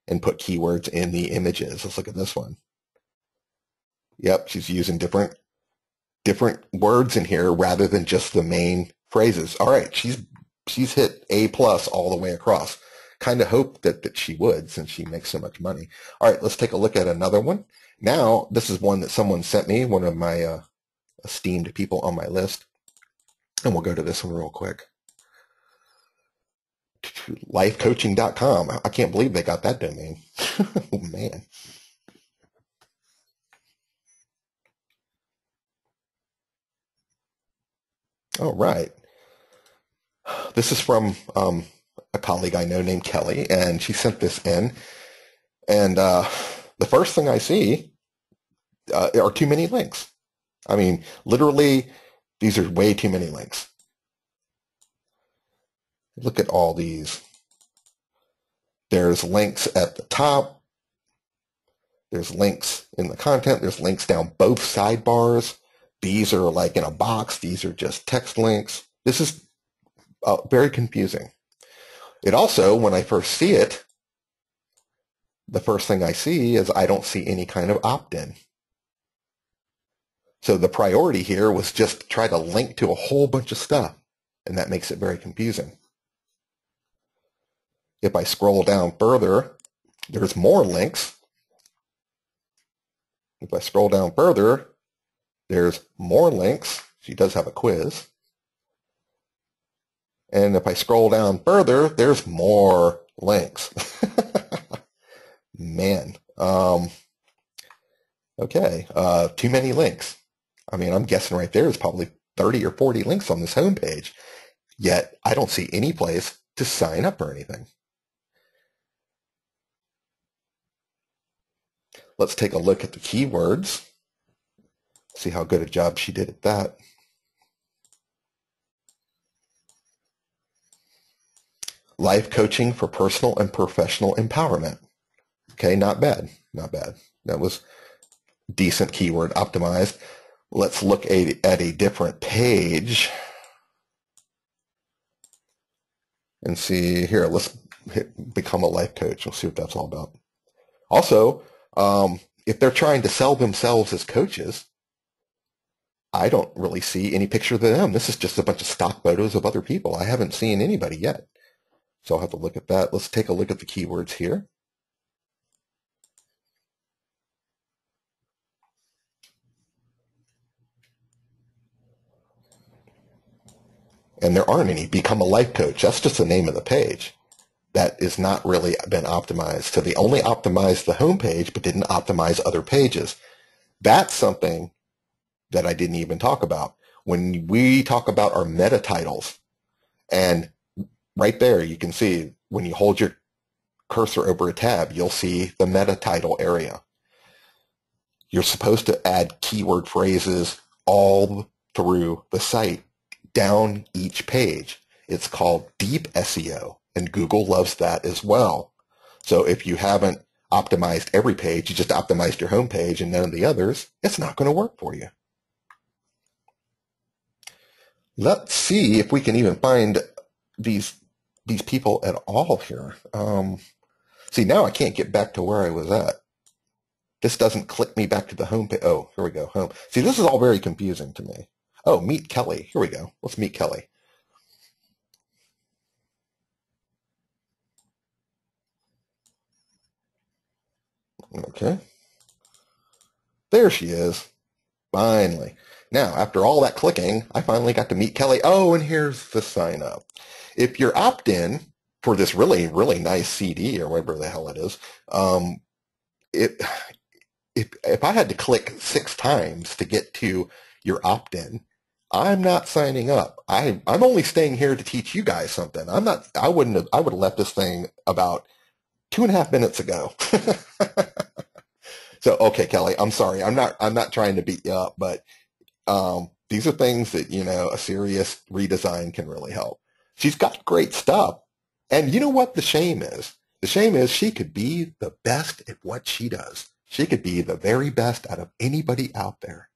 and put keywords in the images. Let's look at this one. Yep, she's using different words in here rather than just the main phrases. All right, she's hit A+ all the way across. Kind of hoped that she would, since she makes so much money. All right, let's take a look at another one. Now, this is one that someone sent me, one of my esteemed people on my list. And we'll go to this one real quick. Lifecoaching.com. I can't believe they got that domain. Oh, man. All right. This is from a colleague I know named Kelly, and she sent this in. And the first thing I see are too many links. I mean, literally, these are way too many links. Look at all these. There's links at the top. There's links in the content. There's links down both sidebars. These are like in a box. These are just text links. This is very confusing. It also, when I first see it, the first thing I see is I don't see any kind of opt-in. So the priority here was just try to link to a whole bunch of stuff, and that makes it very confusing. If I scroll down further, there's more links. If I scroll down further, there's more links. She does have a quiz. And if I scroll down further, there's more links. Man. Okay. Too many links. I mean, I'm guessing right there is probably 30 or 40 links on this homepage. Yet I don't see any place to sign up or anything. Let's take a look at the keywords. See how good a job she did at that. Life coaching for personal and professional empowerment. Okay, not bad. Not bad. That was decent keyword optimized. Let's look at a different page and see here. Let's become a life coach. We'll see what that's all about. Also, if they're trying to sell themselves as coaches, I don't really see any picture of them. This is just a bunch of stock photos of other people. I haven't seen anybody yet. So I'll have to look at that. Let's take a look at the keywords here. And there aren't any. Become a life coach. That's just the name of the page. That is not really been optimized. So they only optimized the homepage, but didn't optimize other pages. That's something that I didn't even talk about. When we talk about our meta titles, and right there you can see when you hold your cursor over a tab, you'll see the meta title area. You're supposed to add keyword phrases all through the site, down each page. It's called deep SEO, and Google loves that as well. So if you haven't optimized every page, you just optimized your home page and none of the others, it's not going to work for you. Let's see if we can even find these people at all here. See, now I can't get back to where I was at. This doesn't click me back to the home page. Oh, here we go. Home. See, this is all very confusing to me. Oh, meet Kelly. Here we go. Let's meet Kelly. Okay. There she is. Finally. Now, after all that clicking, I finally got to meet Kelly. Oh, and here's the sign up. If you're opt-in for this really, really nice CD or whatever the hell it is, it if I had to click 6 times to get to your opt-in, I'm not signing up. I'm only staying here to teach you guys something. I would have left this thing about 2.5 minutes ago. So, okay, Kelly, I'm sorry. I'm not trying to beat you up, but these are things that, a serious redesign can really help. She's got great stuff. And you know what the shame is? The shame is she could be the best at what she does. She could be the very best out of anybody out there.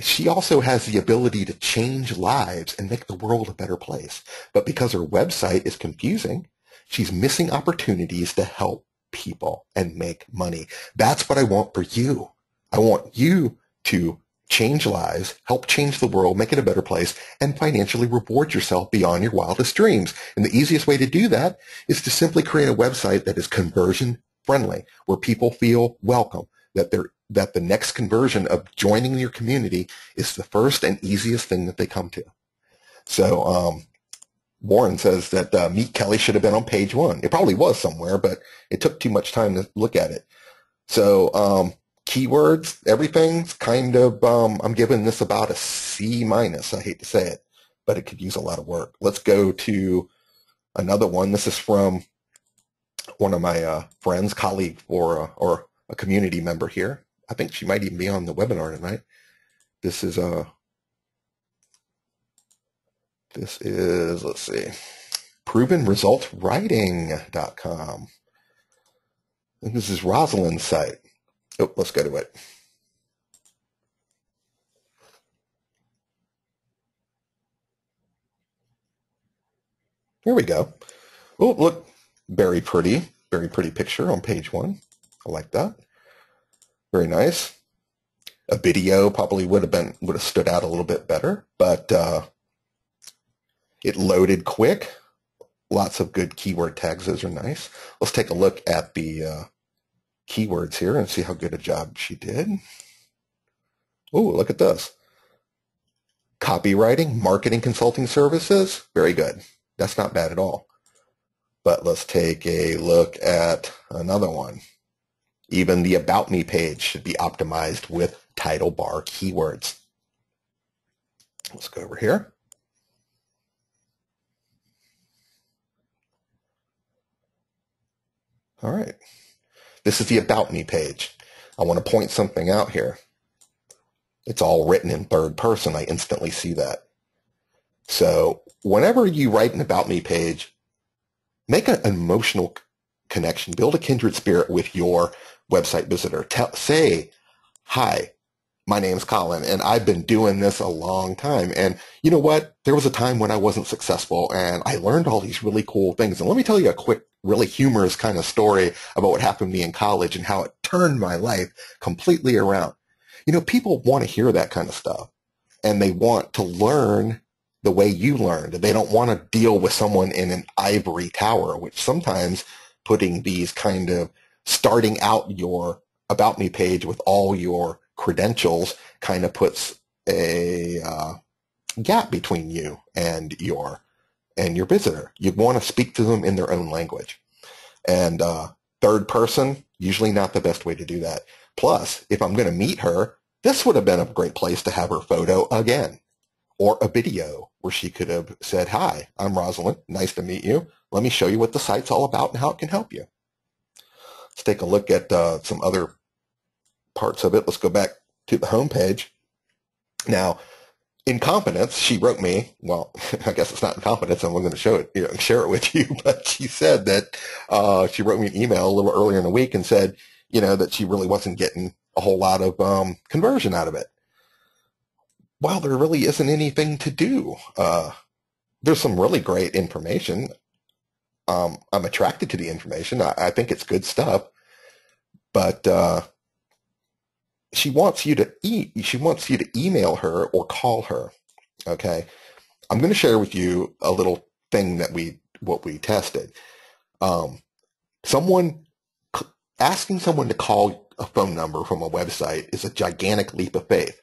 She also has the ability to change lives and make the world a better place. But because her website is confusing, she's missing opportunities to help people and make money. That's what I want for you. I want you to change lives, help change the world, make it a better place, and financially reward yourself beyond your wildest dreams. And the easiest way to do that is to simply create a website that is conversion friendly, where people feel welcome, that the next conversion of joining your community is the first and easiest thing that they come to. So Warren says that Meet Kelly should have been on page 1. It probably was somewhere, but it took too much time to look at it. So keywords, everything's kind of, I'm giving this about a C-. I hate to say it, but it could use a lot of work. Let's go to another one. This is from one of my friends, colleague, or a community member here. I think she might even be on the webinar tonight. This is, let's see, provenresultswriting.com. And this is Rosalind's site. Oh, let's go to it. Here we go. Oh, look, very pretty picture on page 1. I like that. Very nice. A video probably would have stood out a little bit better, but it loaded quick. Lots of good keyword tags. Those are nice. Let's take a look at the keywords here and see how good a job she did. Oh, look at this. Copywriting, marketing consulting services. Very good. That's not bad at all. But let's take a look at another one. Even the About Me page should be optimized with title bar keywords. Let's go over here. All right. This is the About Me page. I want to point something out here. It's all written in third person. I instantly see that. So whenever you write an About Me page, make an emotional connection. Build a kindred spirit with your website visitor. Say, hi, my name's Colin, and I've been doing this a long time. And you know what? There was a time when I wasn't successful, and I learned all these really cool things. And let me tell you a quick, really humorous kind of story about what happened to me in college and how it turned my life completely around. People want to hear that kind of stuff, and they want to learn the way you learned. They don't want to deal with someone in an ivory tower, which sometimes putting these kind of starting out your About Me page with all your credentials kind of puts a gap between you and your visitor. You want to speak to them in their own language. And third person, usually not the best way to do that. Plus, if I'm going to meet her, this would have been a great place to have her photo again, or a video where she could have said, hi, I'm Rosalind. Nice to meet you. Let me show you what the site's all about and how it can help you. Let's take a look at some other parts of it. Let's go back to the home page. Now, in confidence, she wrote me, well, I guess it's not in confidence, I'm going to show it, share it with you, but she said that she wrote me an email a little earlier in the week and said, that she really wasn't getting a whole lot of conversion out of it. well, there really isn't anything to do. There's some really great information. I'm attracted to the information. I think it's good stuff, but she wants you to email her or call her. Okay, I'm going to share with you a little thing that what we tested. Um, someone asking someone to call a phone number from a website is a gigantic leap of faith.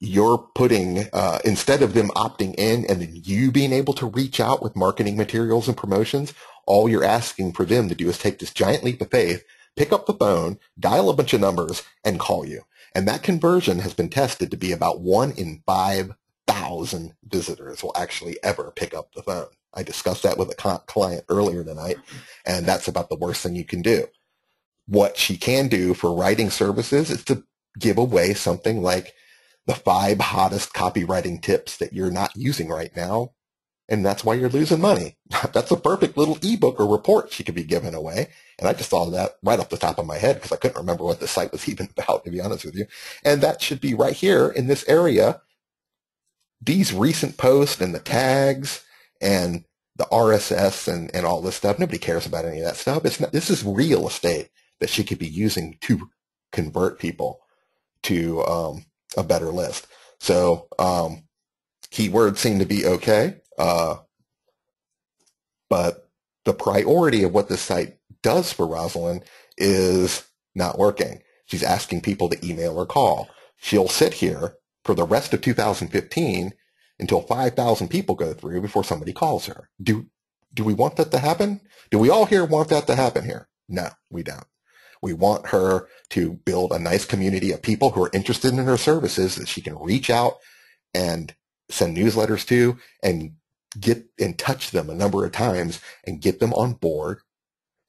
You're putting, instead of them opting in and then you being able to reach out with marketing materials and promotions, all you're asking for them to do is take this giant leap of faith, pick up the phone, dial a bunch of numbers, and call you. And that conversion has been tested to be about 1 in 5,000 visitors will actually ever pick up the phone. I discussed that with a client earlier tonight, and that's about the worst thing you can do. What she can do for writing services is to give away something like the 5 hottest copywriting tips that you're not using right now, and that's why you're losing money. That's a perfect little ebook or report she could be giving away. And I just thought of that right off the top of my head because I couldn't remember what the site was even about, to be honest with you. And that should be right here in this area. These recent posts and the tags and the RSS and all this stuff, nobody cares about any of that stuff. This is real estate that she could be using to convert people to a better list. So keywords seem to be okay, but the priority of what this site does for Rosalind is not working. She's asking people to email or call. She'll sit here for the rest of 2015 until 5,000 people go through before somebody calls her. Do we want that to happen? Do we all here want that to happen here? No, we don't. We want her to build a nice community of people who are interested in her services that she can reach out and send newsletters to and get and touch them a number of times and get them on board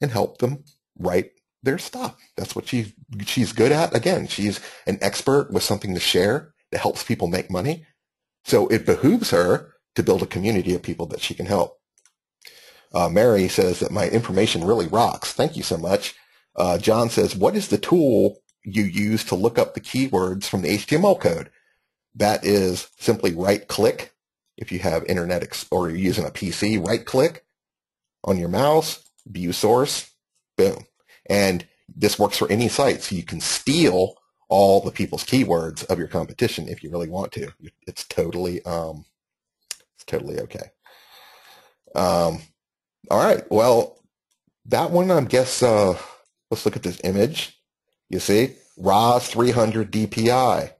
and help them write their stuff. That's what she's good at. Again, she's an expert with something to share that helps people make money. So it behooves her to build a community of people that she can help. Mary says that my information really rocks. Thank you so much. John says, what is the tool you use to look up the keywords from the HTML code? That is simply right click. If you have internet or you're using a PC, right click on your mouse, view source, boom. And this works for any site. So you can steal all the people's keywords of your competition if you really want to. It's totally okay. All right. Well, that one, I guess, let's look at this image. You see, ROS 300 DPI.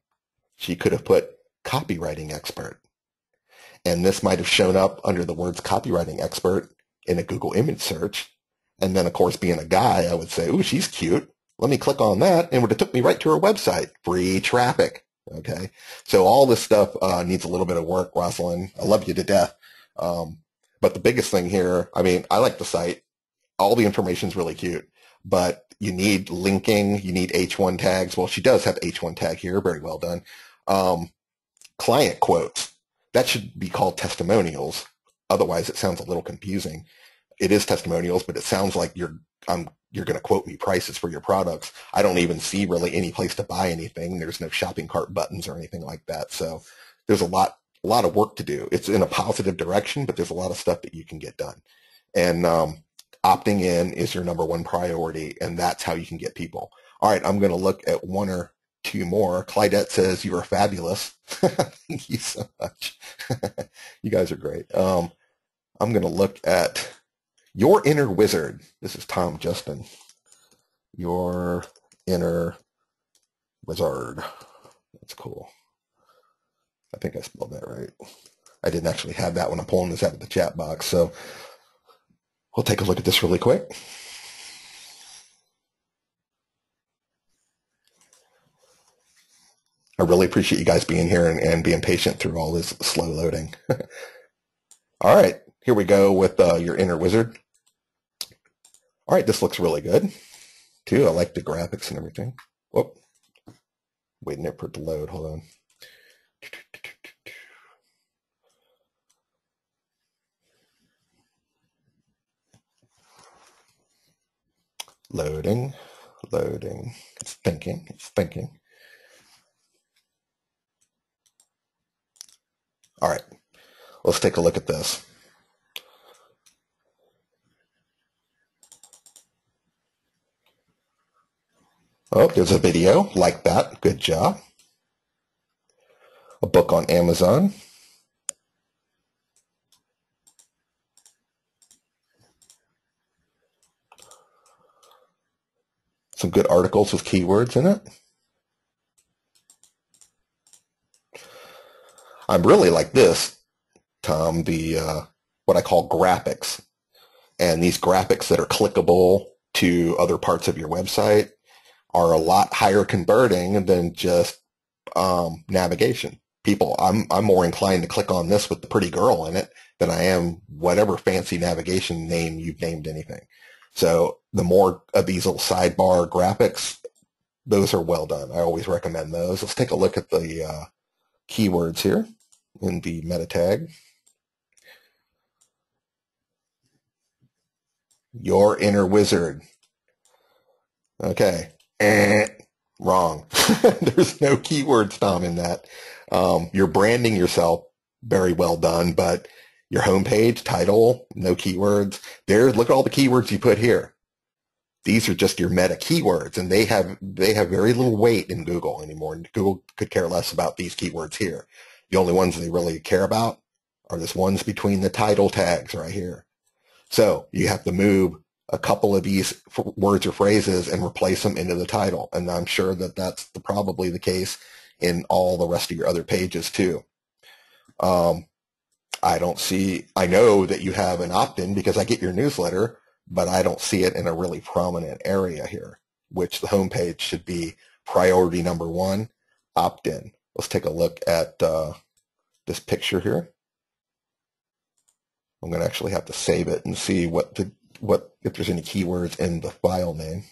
She could have put copywriting expert. And this might have shown up under the words copywriting expert in a Google image search. And then, of course, being a guy, I would say, ooh, she's cute. Let me click on that. And it would have took me right to her website. Free traffic. Okay. So all this stuff needs a little bit of work, Rosalind. I love you to death. But the biggest thing here, I mean, I like the site. All the information is really cute, but you need linking. You need H1 tags. Well, she does have H1 tag here. Very well done. Client quotes. That should be called testimonials. Otherwise, it sounds a little confusing. It is testimonials, but it sounds like you're going to quote me prices for your products. I don't even see really any place to buy anything. There's no shopping cart buttons or anything like that. So there's a lot of work to do. It's in a positive direction, but there's a lot of stuff that you can get done. And opting in is your number one priority, and that's how you can get people. All right, I'm going to look at one or two more. Clydette says, you are fabulous. Thank you so much. You guys are great. I'm going to look at Your Inner Wizard. This is Tom Justin. Your Inner Wizard. That's cool. I think I spelled that right. I didn't actually have that when I'm pulling this out of the chat box, so we'll take a look at this really quick. I really appreciate you guys being here and being patient through all this slow loading. All right, here we go with Your Inner Wizard. All right, this looks really good, too. I like the graphics and everything. Whoop. Waiting there for it to load. Hold on. Loading. It's thinking. All right, let's take a look at this. Oh, there's a video like that. Good job. A book on Amazon. Some good articles with keywords in it. I'm really like this, Tom, the what I call graphics. And these graphics that are clickable to other parts of your website are a lot higher converting than just navigation. People, I'm more inclined to click on this with the pretty girl in it than I am whatever fancy navigation name you've named anything. So the more of these little sidebar graphics, those are well done. I always recommend those. Let's take a look at the keywords here in the meta tag. Your inner wizard. Okay. Wrong. There's no keywords, Tom, in that. You're branding yourself, very well done, but your homepage, title, no keywords. Look at all the keywords you put here. These are just your meta keywords, and they have very little weight in Google anymore. And Google could care less about these keywords here. The only ones they really care about are these ones between the title tags right here. So you have to move a couple of these words or phrases and replace them into the title. And I'm sure that that's probably the case in all the rest of your other pages too. I know that you have an opt-in because I get your newsletter, but I don't see it in a really prominent area here, which the homepage should be priority number one, opt-in. Let's take a look at this picture here. I'm going to actually have to save it and see if there's any keywords in the file name.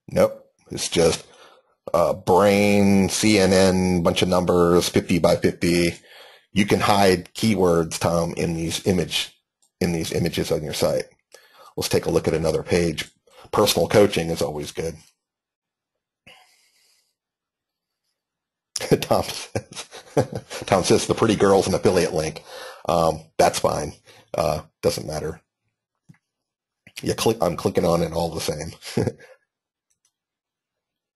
Nope, it's just brain, CNN, bunch of numbers, 50 by 50. You can hide keywords, Tom, in these images on your site. Let's take a look at another page. Personal coaching is always good. Tom says the pretty girl's an affiliate link. That's fine. Doesn't matter. I'm clicking on it all the same.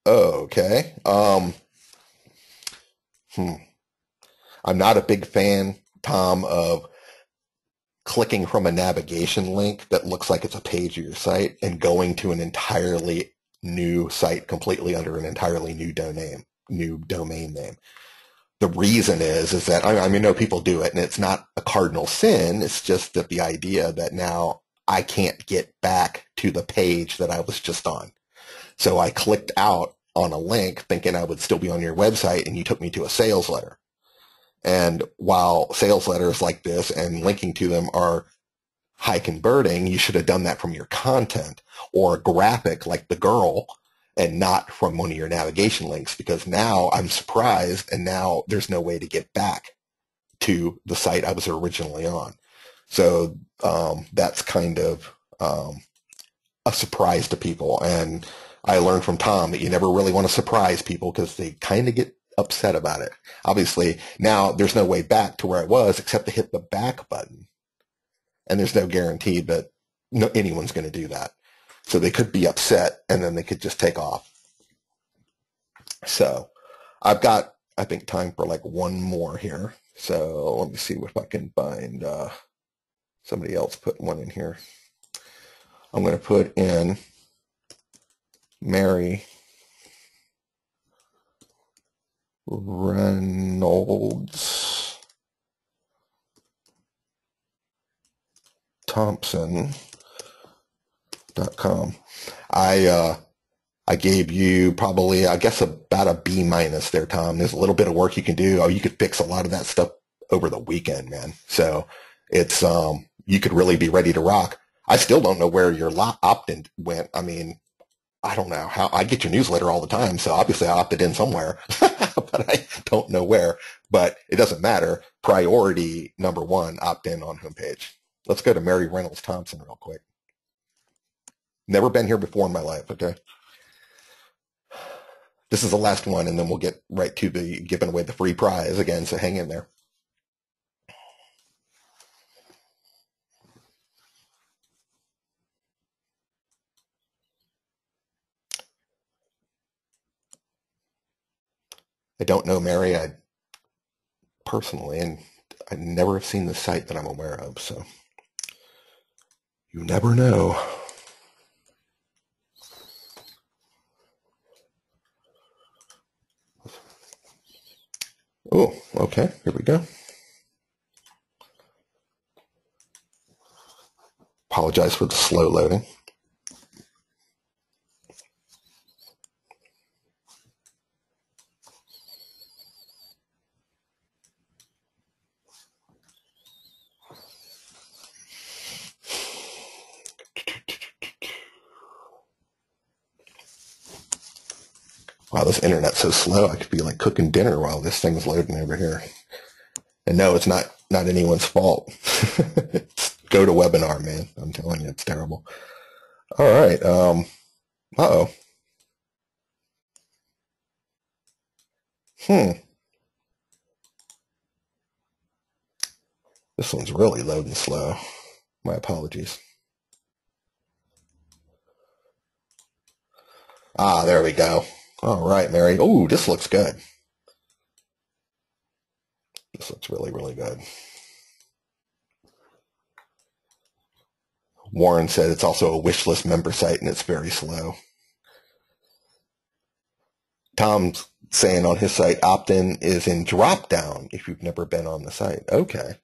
Okay. I'm not a big fan, Tom, of clicking from a navigation link that looks like it's a page of your site and going to an entirely new site completely under an entirely new domain name. The reason is that I know people do it, and it's not a cardinal sin. It's just that the idea that now I can't get back to the page that I was just on. So I clicked out on a link thinking I would still be on your website, and you took me to a sales letter. And while sales letters like this and linking to them are high converting, you should have done that from your content or a graphic like the girl and not from one of your navigation links, because now I'm surprised and now there's no way to get back to the site I was originally on. So that's kind of a surprise to people. And I learned from Tom that you never really want to surprise people because they kind of get upset about it. Obviously, now there's no way back to where I was except to hit the back button. And there's no guarantee that anyone's going to do that. So they could be upset and then they could just take off. So I've got, I think, time for like one more here. So let me see if I can find somebody else put one in here. I'm going to put in Mary Reynolds Thompson.com. I gave you probably, I guess, about a B- there, Tom. There's a little bit of work you can do. Oh, you could fix a lot of that stuff over the weekend, man. So it's you could really be ready to rock. I still don't know where your opt-in went. I mean, I don't know how. I get your newsletter all the time, so obviously I opted in somewhere, but I don't know where. But it doesn't matter. Priority number one, opt in on homepage. Let's go to Mary Reynolds Thompson real quick. Never been here before in my life, okay? This is the last one, and then we'll get right to the giving away the free prize again, so hang in there. I don't know Mary personally, and I never have seen the site that I'm aware of, so you never know. Oh, okay, here we go. Apologize for the slow loading. Wow, this internet's so slow. I could be like cooking dinner while this thing's loading over here. And no, it's not anyone's fault. Go to webinar, man. I'm telling you, it's terrible. All right. Uh-oh. This one's really loading slow. My apologies. Ah, there we go. All right, Mary. Oh, this looks good. This looks really, really good. Warren said it's also a wish list member site and it's very slow. Tom's saying on his site, opt-in is in drop-down if you've never been on the site. Okay.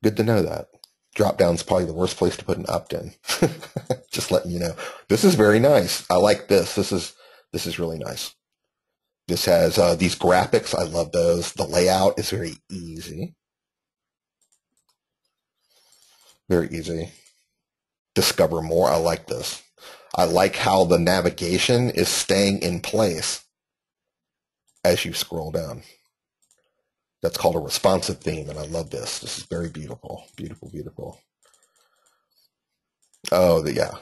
Good to know that. Drop-down's probably the worst place to put an opt-in. Just letting you know. This is very nice. I like this. This is really nice. This has these graphics. I love those. The layout is very easy. Very easy. Discover more. I like this. I like how the navigation is staying in place as you scroll down. That's called a responsive theme, and I love this. This is very beautiful. Beautiful, beautiful. Oh, yeah.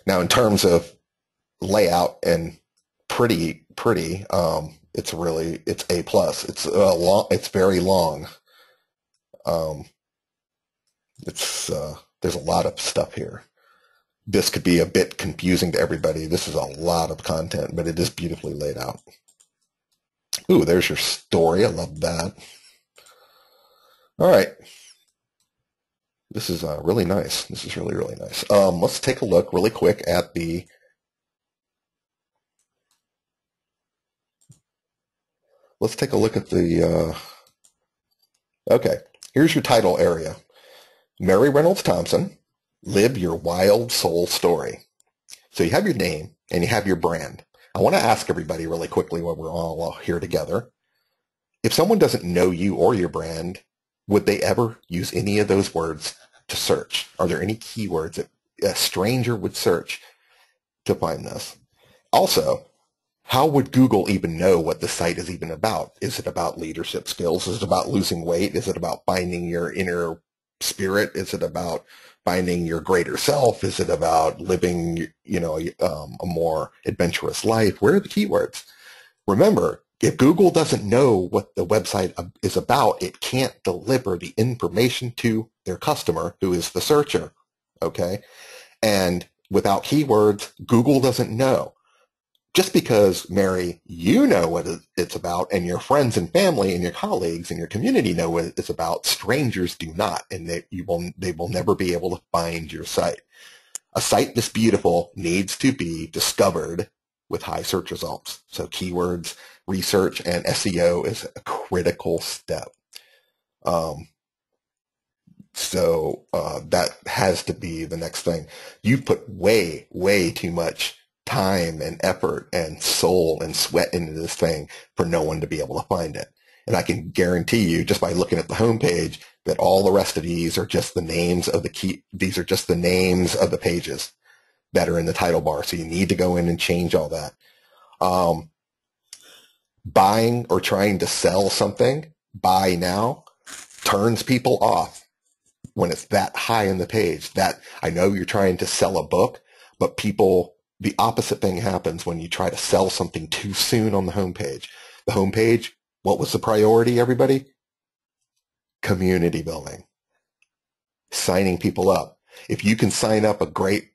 Now, in terms of layout and pretty, it's A+. It's very long. There's a lot of stuff here. This could be a bit confusing to everybody. This is a lot of content, but it is beautifully laid out. Ooh, there's your story. I love that. All right. This is really nice. This is really, really nice. Let's take a look really quick at the okay, here's your title area. Mary Reynolds Thompson, live your wild soul story. So you have your name and you have your brand. I want to ask everybody really quickly while we're all here together. If someone doesn't know you or your brand, would they ever use any of those words to search? Are there any keywords that a stranger would search to find this? Also, how would Google even know what the site is even about? Is it about leadership skills? Is it about losing weight? Is it about finding your inner spirit? Is it about finding your greater self? Is it about living, a more adventurous life? Where are the keywords? Remember, if Google doesn't know what the website is about, it can't deliver the information to their customer, who is the searcher, okay? And without keywords, Google doesn't know. Just because, Mary, you know what it's about, and your friends and family and your colleagues and your community know what it's about, strangers do not, and they will never be able to find your site. A site this beautiful needs to be discovered with high search results. So keywords, research, and SEO is a critical step. That has to be the next thing. You've put way, way too much time and effort and soul and sweat into this thing for no one to be able to find it. And I can guarantee you, just by looking at the homepage, that all the rest of these are just the names of these are just the names of the pages that are in the title bar. So you need to go in and change all that. Buying or trying to sell something, buy now, turns people off when it's that high in the page. That I know you're trying to sell a book, but people the opposite thing happens when you try to sell something too soon on the homepage. The homepage, what was the priority, everybody? Community building. Signing people up. If you can sign up a great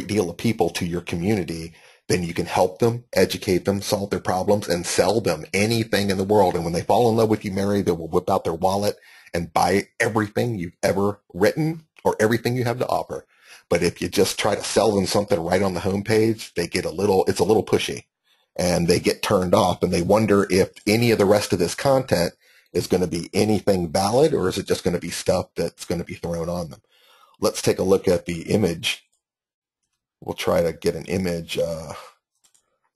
deal of people to your community, then you can help them, educate them, solve their problems, and sell them anything in the world. And when they fall in love with you, Mary, they will whip out their wallet and buy everything you've ever written or everything you have to offer. But if you just try to sell them something right on the homepage, it's a little pushy, and they get turned off, and they wonder if any of the rest of this content is going to be anything valid, or is it just going to be stuff that's going to be thrown on them. Let's take a look at the image. We'll try to get an image,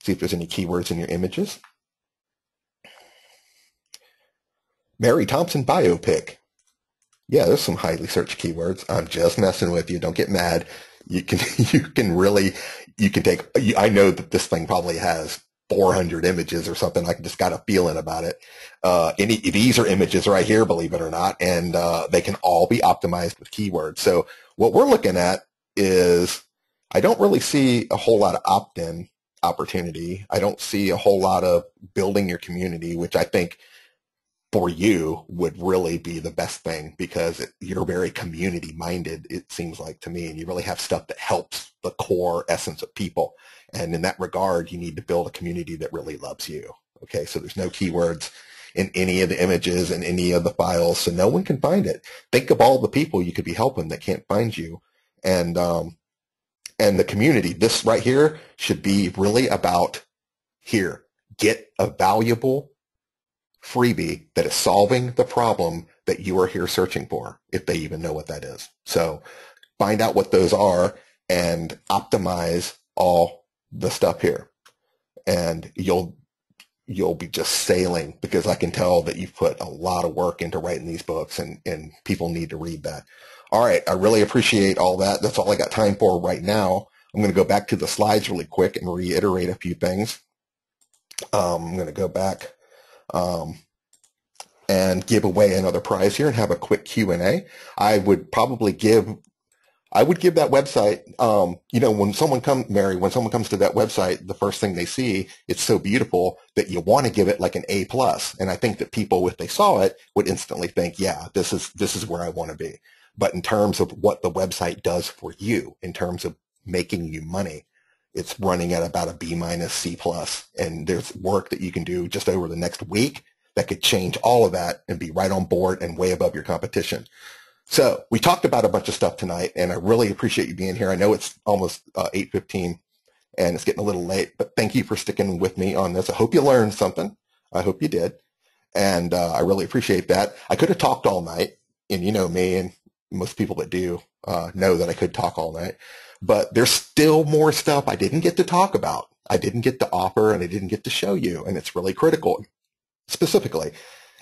see if there's any keywords in your images. Mary Thompson biopic. Yeah, there's some highly searched keywords. I'm just messing with you. Don't get mad. You can take, I know that this thing probably has 400 images or something. I just got a feeling about it. These are images right here, believe it or not, and they can all be optimized with keywords. So what we're looking at is, I don't really see a whole lot of opt-in opportunity. I don't see a whole lot of building your community, which I think for you would really be the best thing, because you're very community minded, it seems like to me, and you really have stuff that helps the core essence of people. And in that regard, you need to build a community that really loves you. Okay, so there's no keywords in any of the images and any of the files, so no one can find it. Think of all the people you could be helping that can't find you. And the community, this right here should be really about, here, get a valuable freebie that is solving the problem that you are here searching for, if they even know what that is. So find out what those are and optimize all the stuff here, and you'll be just sailing, because I can tell that you've put a lot of work into writing these books, and people need to read that. All right, I really appreciate all that. That's all I got time for right now. I'm going to go back to the slides really quick and reiterate a few things. I'm going to go back and give away another prize here and have a quick Q&A. I would give that website, when someone comes to that website, the first thing they see, it's so beautiful that you want to give it like an A+. And I think that people, if they saw it, would instantly think, yeah, this is where I want to be. But in terms of what the website does for you, in terms of making you money, it's running at about a B-, C+. And there's work that you can do just over the next week that could change all of that and be right on board and way above your competition. So we talked about a bunch of stuff tonight, and I really appreciate you being here. I know it's almost 8:15 and it's getting a little late, but thank you for sticking with me on this. I hope you learned something. I hope you did. And I really appreciate that. I could have talked all night, and you know me, and most people that do know that I could talk all night. But there's still more stuff I didn't get to talk about. I didn't get to offer, and I didn't get to show you, and it's really critical. Specifically,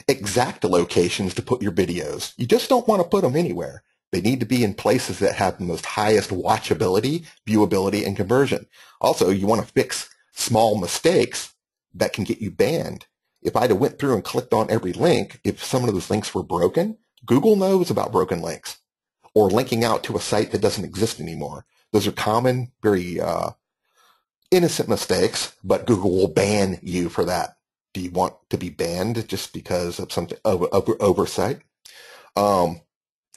exact locations to put your videos. You just don't want to put them anywhere. They need to be in places that have the most highest watchability, viewability, and conversion. Also, you want to fix small mistakes that can get you banned. If I'd have went through and clicked on every link, if some of those links were broken, Google knows about broken links, or linking out to a site that doesn't exist anymore. Those are common, very innocent mistakes, but Google will ban you for that. Do you want to be banned just because of something of oversight? How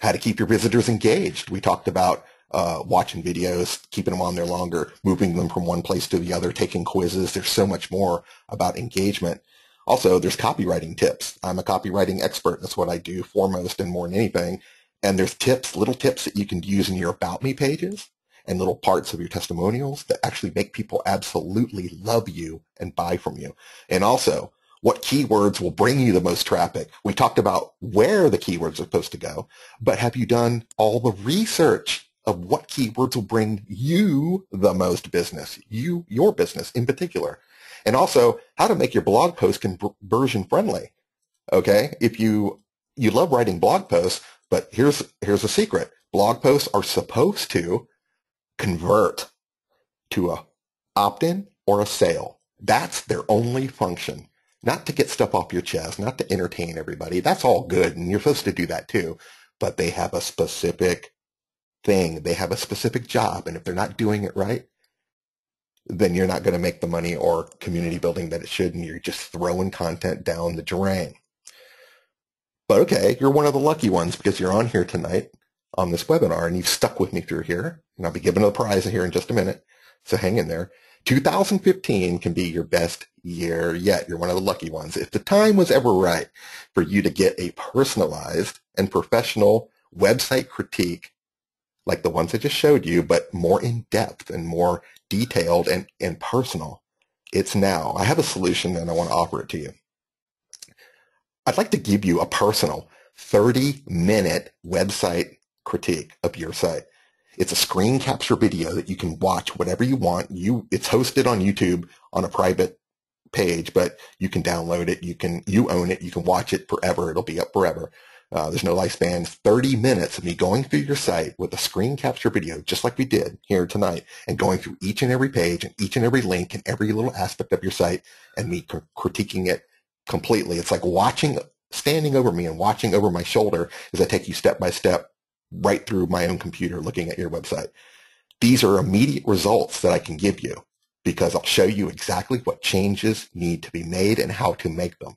to keep your visitors engaged. We talked about watching videos, keeping them on there longer, moving them from one place to the other, taking quizzes. There's so much more about engagement. Also, there's copywriting tips. I'm a copywriting expert. That's what I do foremost and more than anything. And there's tips, little tips that you can use in your About Me pages and little parts of your testimonials that actually make people absolutely love you and buy from you. And also, what keywords will bring you the most traffic. We talked about where the keywords are supposed to go, but have you done all the research of what keywords will bring you the most business, your business in particular? And also, how to make your blog post conversion friendly. Okay, if you love writing blog posts, but here's a secret. Blog posts are supposed to convert to a opt-in or a sale. That's their only function. Not to get stuff off your chest, not to entertain everybody. That's all good, and you're supposed to do that too. But they have a specific thing. They have a specific job, and if they're not doing it right, then you're not going to make the money or community building that it should, and you're just throwing content down the drain. But okay, you're one of the lucky ones because you're on here tonight on this webinar, and you've stuck with me through here, and I'll be giving a prize here in just a minute, so hang in there. 2015 can be your best year yet. You're one of the lucky ones. If the time was ever right for you to get a personalized and professional website critique like the ones I just showed you, but more in-depth and more detailed and personal, it's now. I have a solution and I want to offer it to you. I'd like to give you a personal 30-minute website critique of your site. It's a screen capture video that you can watch whatever you want. It's hosted on YouTube on a private page, but you can download it. You own it. You can watch it forever. It'll be up forever. There's no lifespan. 30 minutes of me going through your site with a screen capture video, just like we did here tonight, and going through each and every page and each and every link and every little aspect of your site, and me critiquing it completely. It's like standing over me and watching over my shoulder as I take you step by step right through my own computer looking at your website. These are immediate results that I can give you because I'll show you exactly what changes need to be made and how to make them.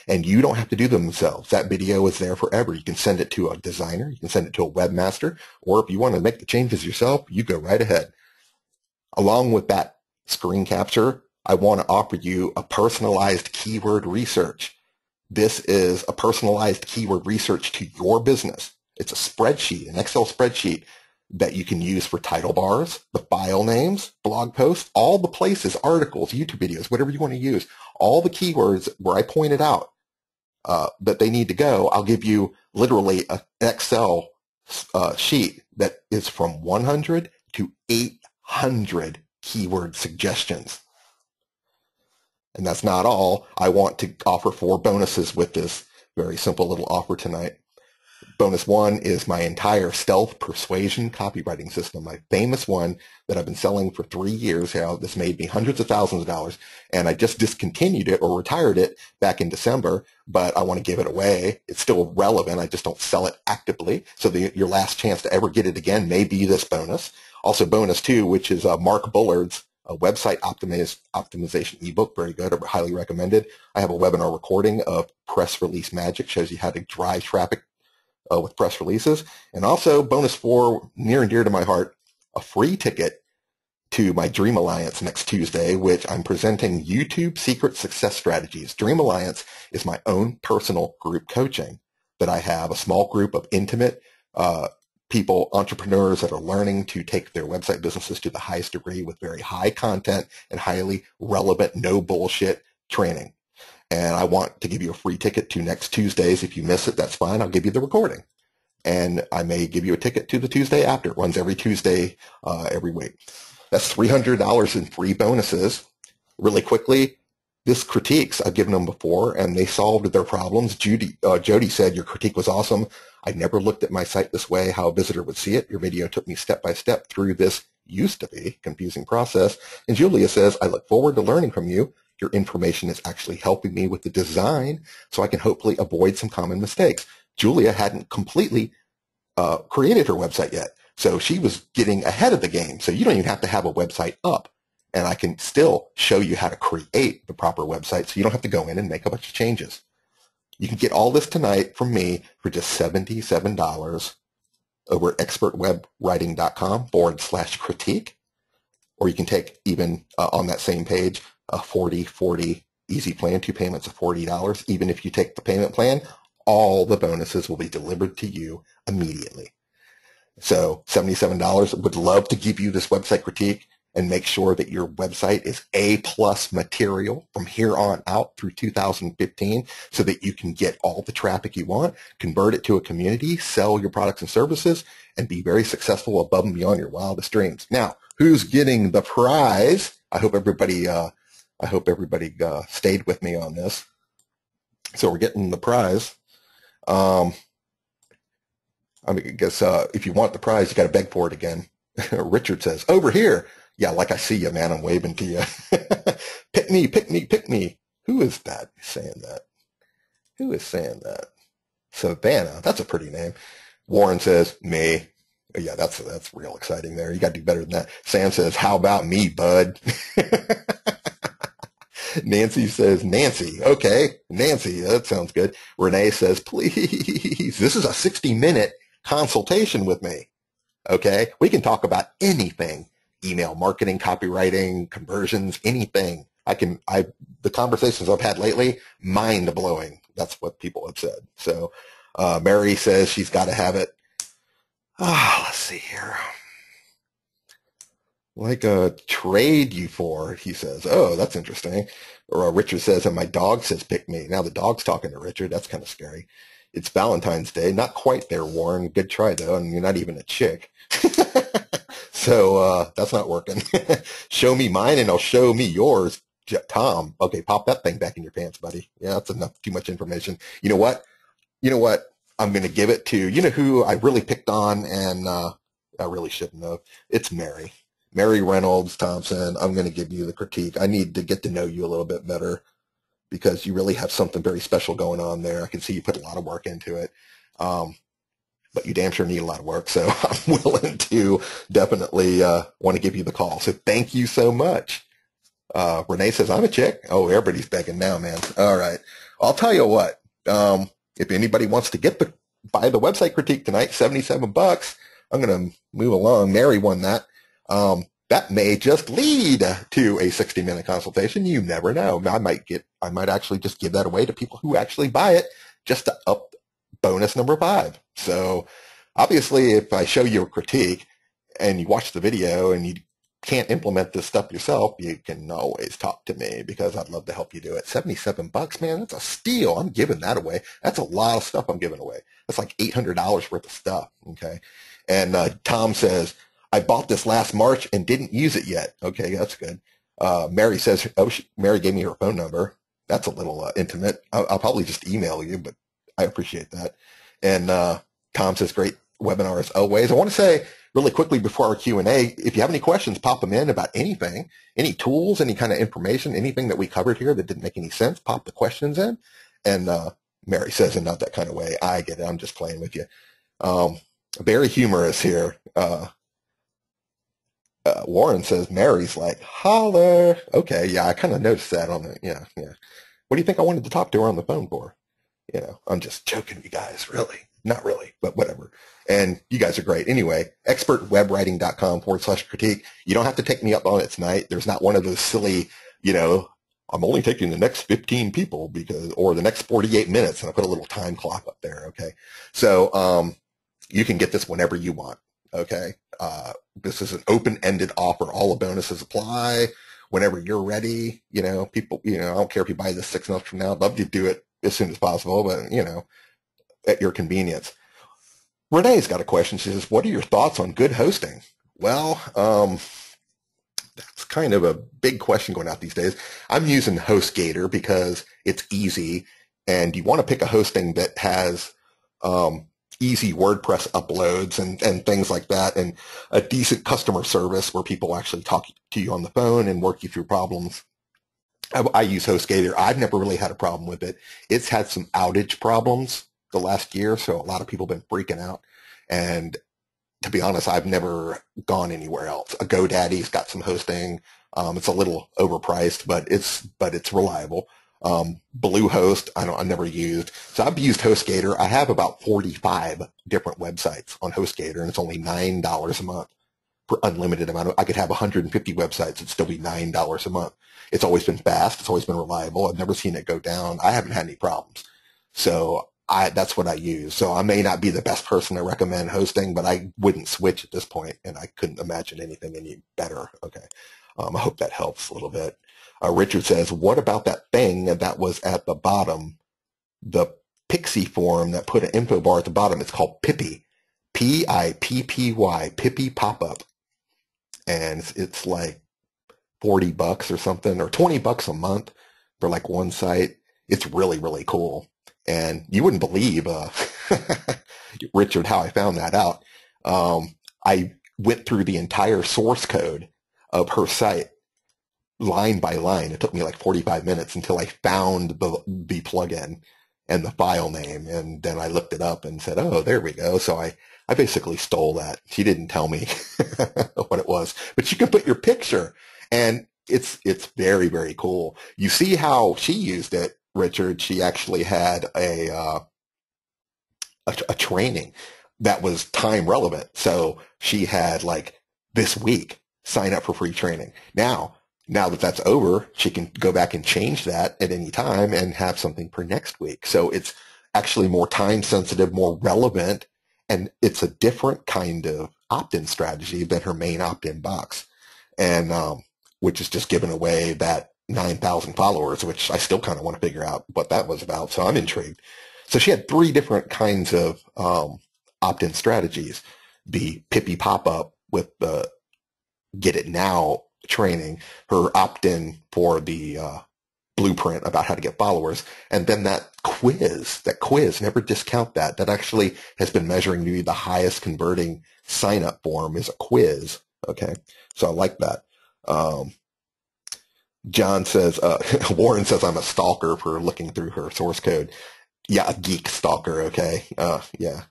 And you don't have to do them themselves. That video is there forever. You can send it to a designer. You can send it to a webmaster. Or if you want to make the changes yourself, you go right ahead. Along with that screen capture, I want to offer you a personalized keyword research. This is a personalized keyword research to your business. It's a spreadsheet, an Excel spreadsheet that you can use for title bars, the file names, blog posts, all the places, articles, YouTube videos, whatever you want to use, all the keywords where I pointed out that they need to go. I'll give you literally an Excel sheet that is from 100 to 800 keyword suggestions. And that's not all. I want to offer 4 bonuses with this very simple little offer tonight. Bonus 1 is my entire Stealth Persuasion copywriting system, my famous one that I've been selling for 3 years now. This made me hundreds of thousands of dollars, and I just discontinued it or retired it back in December, but I want to give it away. It's still relevant. I just don't sell it actively. So your last chance to ever get it again may be this bonus. Also bonus 2, which is Mark Bullard's website optimization ebook. Very good. Highly recommended. I have a webinar recording of Press Release Magic, shows you how to drive traffic with press releases. And also bonus 4, near and dear to my heart, a free ticket to my Dream Alliance next Tuesday, which I'm presenting YouTube Secret Success Strategies. Dream Alliance is my own personal group coaching that I have, a small group of intimate people, entrepreneurs that are learning to take their website businesses to the highest degree with very high content and highly relevant, no bullshit training. And I want to give you a free ticket to next Tuesdays. If you miss it, that's fine. I'll give you the recording. And I may give you a ticket to the Tuesday after. It runs every Tuesday every week. That's $300 in free bonuses. Really quickly, this critiques, I've given them before, and they solved their problems. Jody said, your critique was awesome. I never looked at my site this way, how a visitor would see it. Your video took me step by step through this used to be confusing process. And Julia says, I look forward to learning from you. Your information is actually helping me with the design so I can hopefully avoid some common mistakes. Julia hadn't completely created her website yet, so she was getting ahead of the game. So you don't even have to have a website up, and I can still show you how to create the proper website so you don't have to go in and make a bunch of changes. You can get all this tonight from me for just $77 over at expertwebwriting.com/critique, or you can take even on that same page a 40/40 easy plan, 2 payments of $40. Even if you take the payment plan, all the bonuses will be delivered to you immediately. So $77. Would love to give you this website critique and make sure that your website is A+ material from here on out through 2015 so that you can get all the traffic you want, convert it to a community, sell your products and services, and be very successful above and beyond your wildest dreams. Now, who's getting the prize? I hope everybody stayed with me on this. So we're getting the prize. I guess if you want the prize, you got to beg for it again. Richard says, over here. Yeah, like I see you, man. I'm waving to you. Pick me, pick me, pick me. Who is that saying that? Who is saying that? Savannah. That's a pretty name. Warren says, me. Yeah, that's real exciting there. You got to do better than that. Sam says, how about me, bud? Nancy says, Nancy. Okay, Nancy, that sounds good. Renee says, please, this is a 60-minute consultation with me. Okay, we can talk about anything: email marketing, copywriting, conversions, anything. The conversations I've had lately, mind blowing. That's what people have said. So, Mary says she's got to have it. Let's see here. Like a trade you for, he says. Oh, that's interesting. Or Richard says, and my dog says, pick me. Now the dog's talking to Richard. That's kind of scary. It's Valentine's Day. Not quite there, Warren. Good try, though. And you're not even a chick. So that's not working. Show me mine and I'll show me yours, Tom. Okay, pop that thing back in your pants, buddy. Yeah, that's enough. Too much information. You know what? You know what? I'm going to give it to, you know who I really picked on and I really shouldn't have. It's Mary. Mary Reynolds Thompson. I'm going to give you the critique. I need to get to know you a little bit better because you really have something very special going on there. I can see you put a lot of work into it. But you damn sure need a lot of work. So I'm willing to definitely want to give you the call. So thank you so much. Renee says, I'm a chick. Oh, everybody's begging now, man. All right. I'll tell you what. If anybody wants to buy the website critique tonight, $77, I'm going to move along. Mary won that. That may just lead to a 60-minute consultation. You never know. I might actually just give that away to people who actually buy it just to up bonus number 5. So obviously, if I show you a critique and you watch the video and you can't implement this stuff yourself, you can always talk to me because I'd love to help you do it. $77, man, that's a steal. I'm giving that away. That's a lot of stuff I'm giving away. That's like $800 worth of stuff. Okay. And Tom says, I bought this last March and didn't use it yet. Okay, that's good. Mary says, Mary gave me her phone number. That's a little intimate. I'll probably just email you, but I appreciate that. And Tom says, great webinar as always. I want to say really quickly before our Q&A, if you have any questions, pop them in about anything, any tools, any kind of information, anything that we covered here that didn't make any sense, pop the questions in. And Mary says, in not that kind of way. I get it. I'm just playing with you. Very humorous here. Warren says, Mary's like, holler. Okay, yeah, I kind of noticed that on the, yeah. What do you think I wanted to talk to her on the phone for? You know, I'm just joking, you guys, really. Not really, but whatever. And you guys are great. Anyway, expertwebwriting.com/critique. You don't have to take me up on it tonight. There's not one of those silly, I'm only taking the next 15 people or the next 48 minutes, and I put a little time clock up there, okay? So you can get this whenever you want, okay? This is an open-ended offer. All the bonuses apply whenever you're ready. People, I don't care if you buy this 6 months from now. I'd love to do it as soon as possible, but, at your convenience. Renee's got a question. She says, what are your thoughts on good hosting? Well, that's kind of a big question going out these days. I'm using HostGator because it's easy, and you want to pick a hosting that has easy WordPress uploads and things like that, and a decent customer service where people actually talk to you on the phone and work you through problems. I use HostGator. I've never really had a problem with it. It's had some outage problems the last year, so a lot of people have been freaking out. And to be honest, I've never gone anywhere else. A GoDaddy's got some hosting. It's a little overpriced, but it's reliable. Bluehost, I never used. So I've used HostGator. I have about 45 different websites on HostGator, and it's only $9 a month for unlimited amount. I could have 150 websites. It'd still be $9 a month. It's always been fast. It's always been reliable. I've never seen it go down. I haven't had any problems. So that's what I use. So I may not be the best person to recommend hosting, but I wouldn't switch at this point, and I couldn't imagine anything any better. Okay. I hope that helps a little bit. Richard says, what about that thing that was at the bottom, the Pixie form that put an info bar at the bottom? It's called Pippy, Pippy, Pippy pop-up. And it's like $40 or something, or $20 a month for like one site. It's really, really cool. And you wouldn't believe, Richard, how I found that out. I went through the entire source code of her site line by line. It took me like 45 minutes until I found the plugin. and the file name. And then I looked it up and said, oh, there we go. So I basically stole that. She didn't tell me what it was, but you can put your picture, and it's very, very cool. You see how she used it, Richard. She actually had a training that was time relevant. So she had like this week, sign up for free training. Now that that's over, she can go back and change that at any time and have something for next week. So it's actually more time sensitive, more relevant, and it's a different kind of opt-in strategy than her main opt-in box. And, which is just giving away that 9,000 followers, which I still kind of want to figure out what that was about. So I'm intrigued. So she had 3 different kinds of, opt-in strategies: the Pippi pop-up with the Get It Now training, her opt-in for the blueprint about how to get followers, and then that quiz, never discount that. That actually has been measuring to be the highest converting sign-up form is a quiz. Okay, so I like that. John says, Warren says I'm a stalker for looking through her source code. Yeah, a geek stalker, okay. Yeah.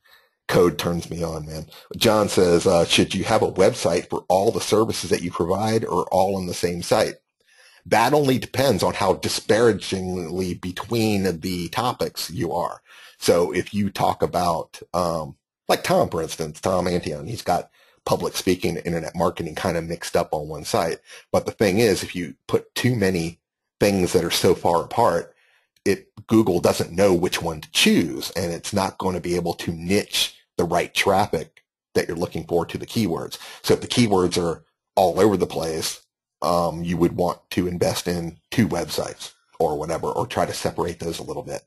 Code turns me on, man. John says, should you have a website for all the services that you provide or all on the same site? That only depends on how disparagingly between the topics you are. So if you talk about, like Tom, for instance, Tom Antion, he's got public speaking and internet marketing kind of mixed up on one site. But the thing is, if you put too many things that are so far apart, Google doesn't know which one to choose, and it's not going to be able to niche the right traffic that you're looking for to the keywords. So if the keywords are all over the place, you would want to invest in 2 websites or whatever, or try to separate those a little bit.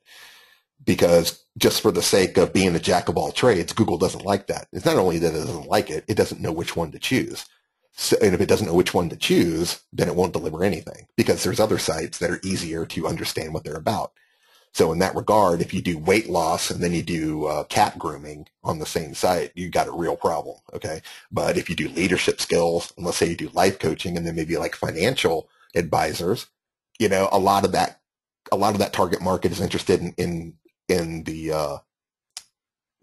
Because just for the sake of being a jack of all trades, Google doesn't like that. It's not only that it doesn't like it, it doesn't know which one to choose. So, and if it doesn't know which one to choose, then it won't deliver anything, because there's other sites that are easier to understand what they're about. So in that regard, if you do weight loss and then you do cat grooming on the same site, you got a real problem, okay? But if you do leadership skills, and let's say you do life coaching and then maybe like financial advisors, a lot of that target market is interested in the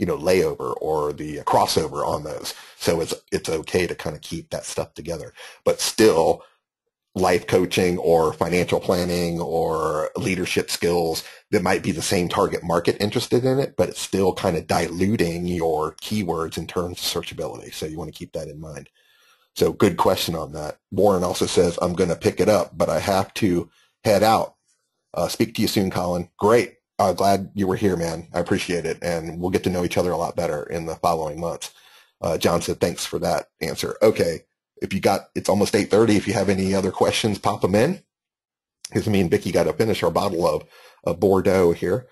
layover or the crossover on those. So it's okay to kind of keep that stuff together. But still, life coaching or financial planning or leadership skills, that might be the same target market interested in it, but it's still kind of diluting your keywords in terms of searchability. So you want to keep that in mind. So good question on that. Warren also says, I'm going to pick it up, but I have to head out. Speak to you soon, Colin. Great. Glad you were here, man. I appreciate it. And we'll get to know each other a lot better in the following months. John said, thanks for that answer. Okay. It's almost 8:30. If you have any other questions, pop them in. Because me and Vicki got to finish our bottle of Bordeaux here.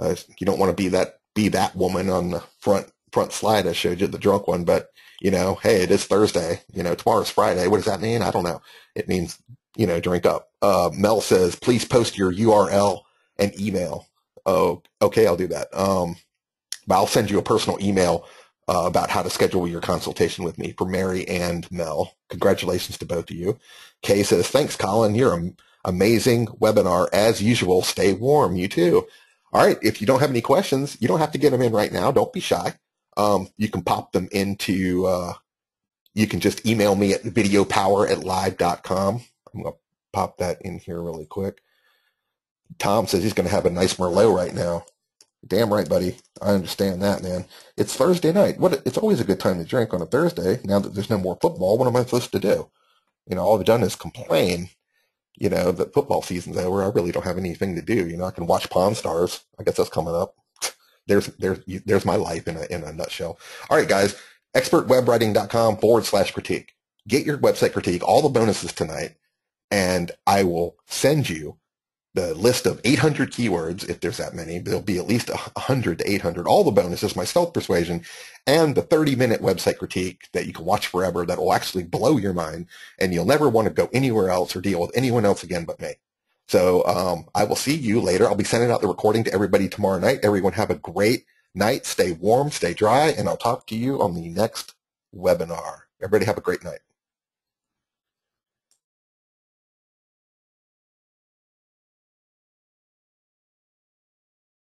You don't want to be that woman on the front slide I showed you, the drunk one. But, hey, it is Thursday. Tomorrow's Friday. What does that mean? I don't know. It means, drink up. Mel says, please post your URL and email. Oh, okay, I'll do that. But I'll send you a personal email about how to schedule your consultation with me for Mary and Mel. Congratulations to both of you. Kay says, thanks, Colin. You're an amazing webinar. As usual, stay warm. You too. All right. If you don't have any questions, you don't have to get them in right now. Don't be shy. You can pop them into, you can just email me at videopower@live.com. I'm going to pop that in here really quick. Tom says he's going to have a nice Merlot right now. Damn right, buddy. I understand that, man. It's Thursday night. It's always a good time to drink on a Thursday. Now that there's no more football, what am I supposed to do? All I've done is complain, that football season's over. I really don't have anything to do. I can watch Pawn Stars. I guess that's coming up. There's my life in a nutshell. All right, guys. expertwebwriting.com/critique. Get your website critique, all the bonuses tonight, and I will send you the list of 800 keywords. If there's that many, there'll be at least 100 to 800. All the bonuses, my self-persuasion, and the 30-minute website critique that you can watch forever that will actually blow your mind, and you'll never want to go anywhere else or deal with anyone else again but me. So I will see you later. I'll be sending out the recording to everybody tomorrow night. Everyone have a great night. Stay warm, stay dry, and I'll talk to you on the next webinar. Everybody have a great night.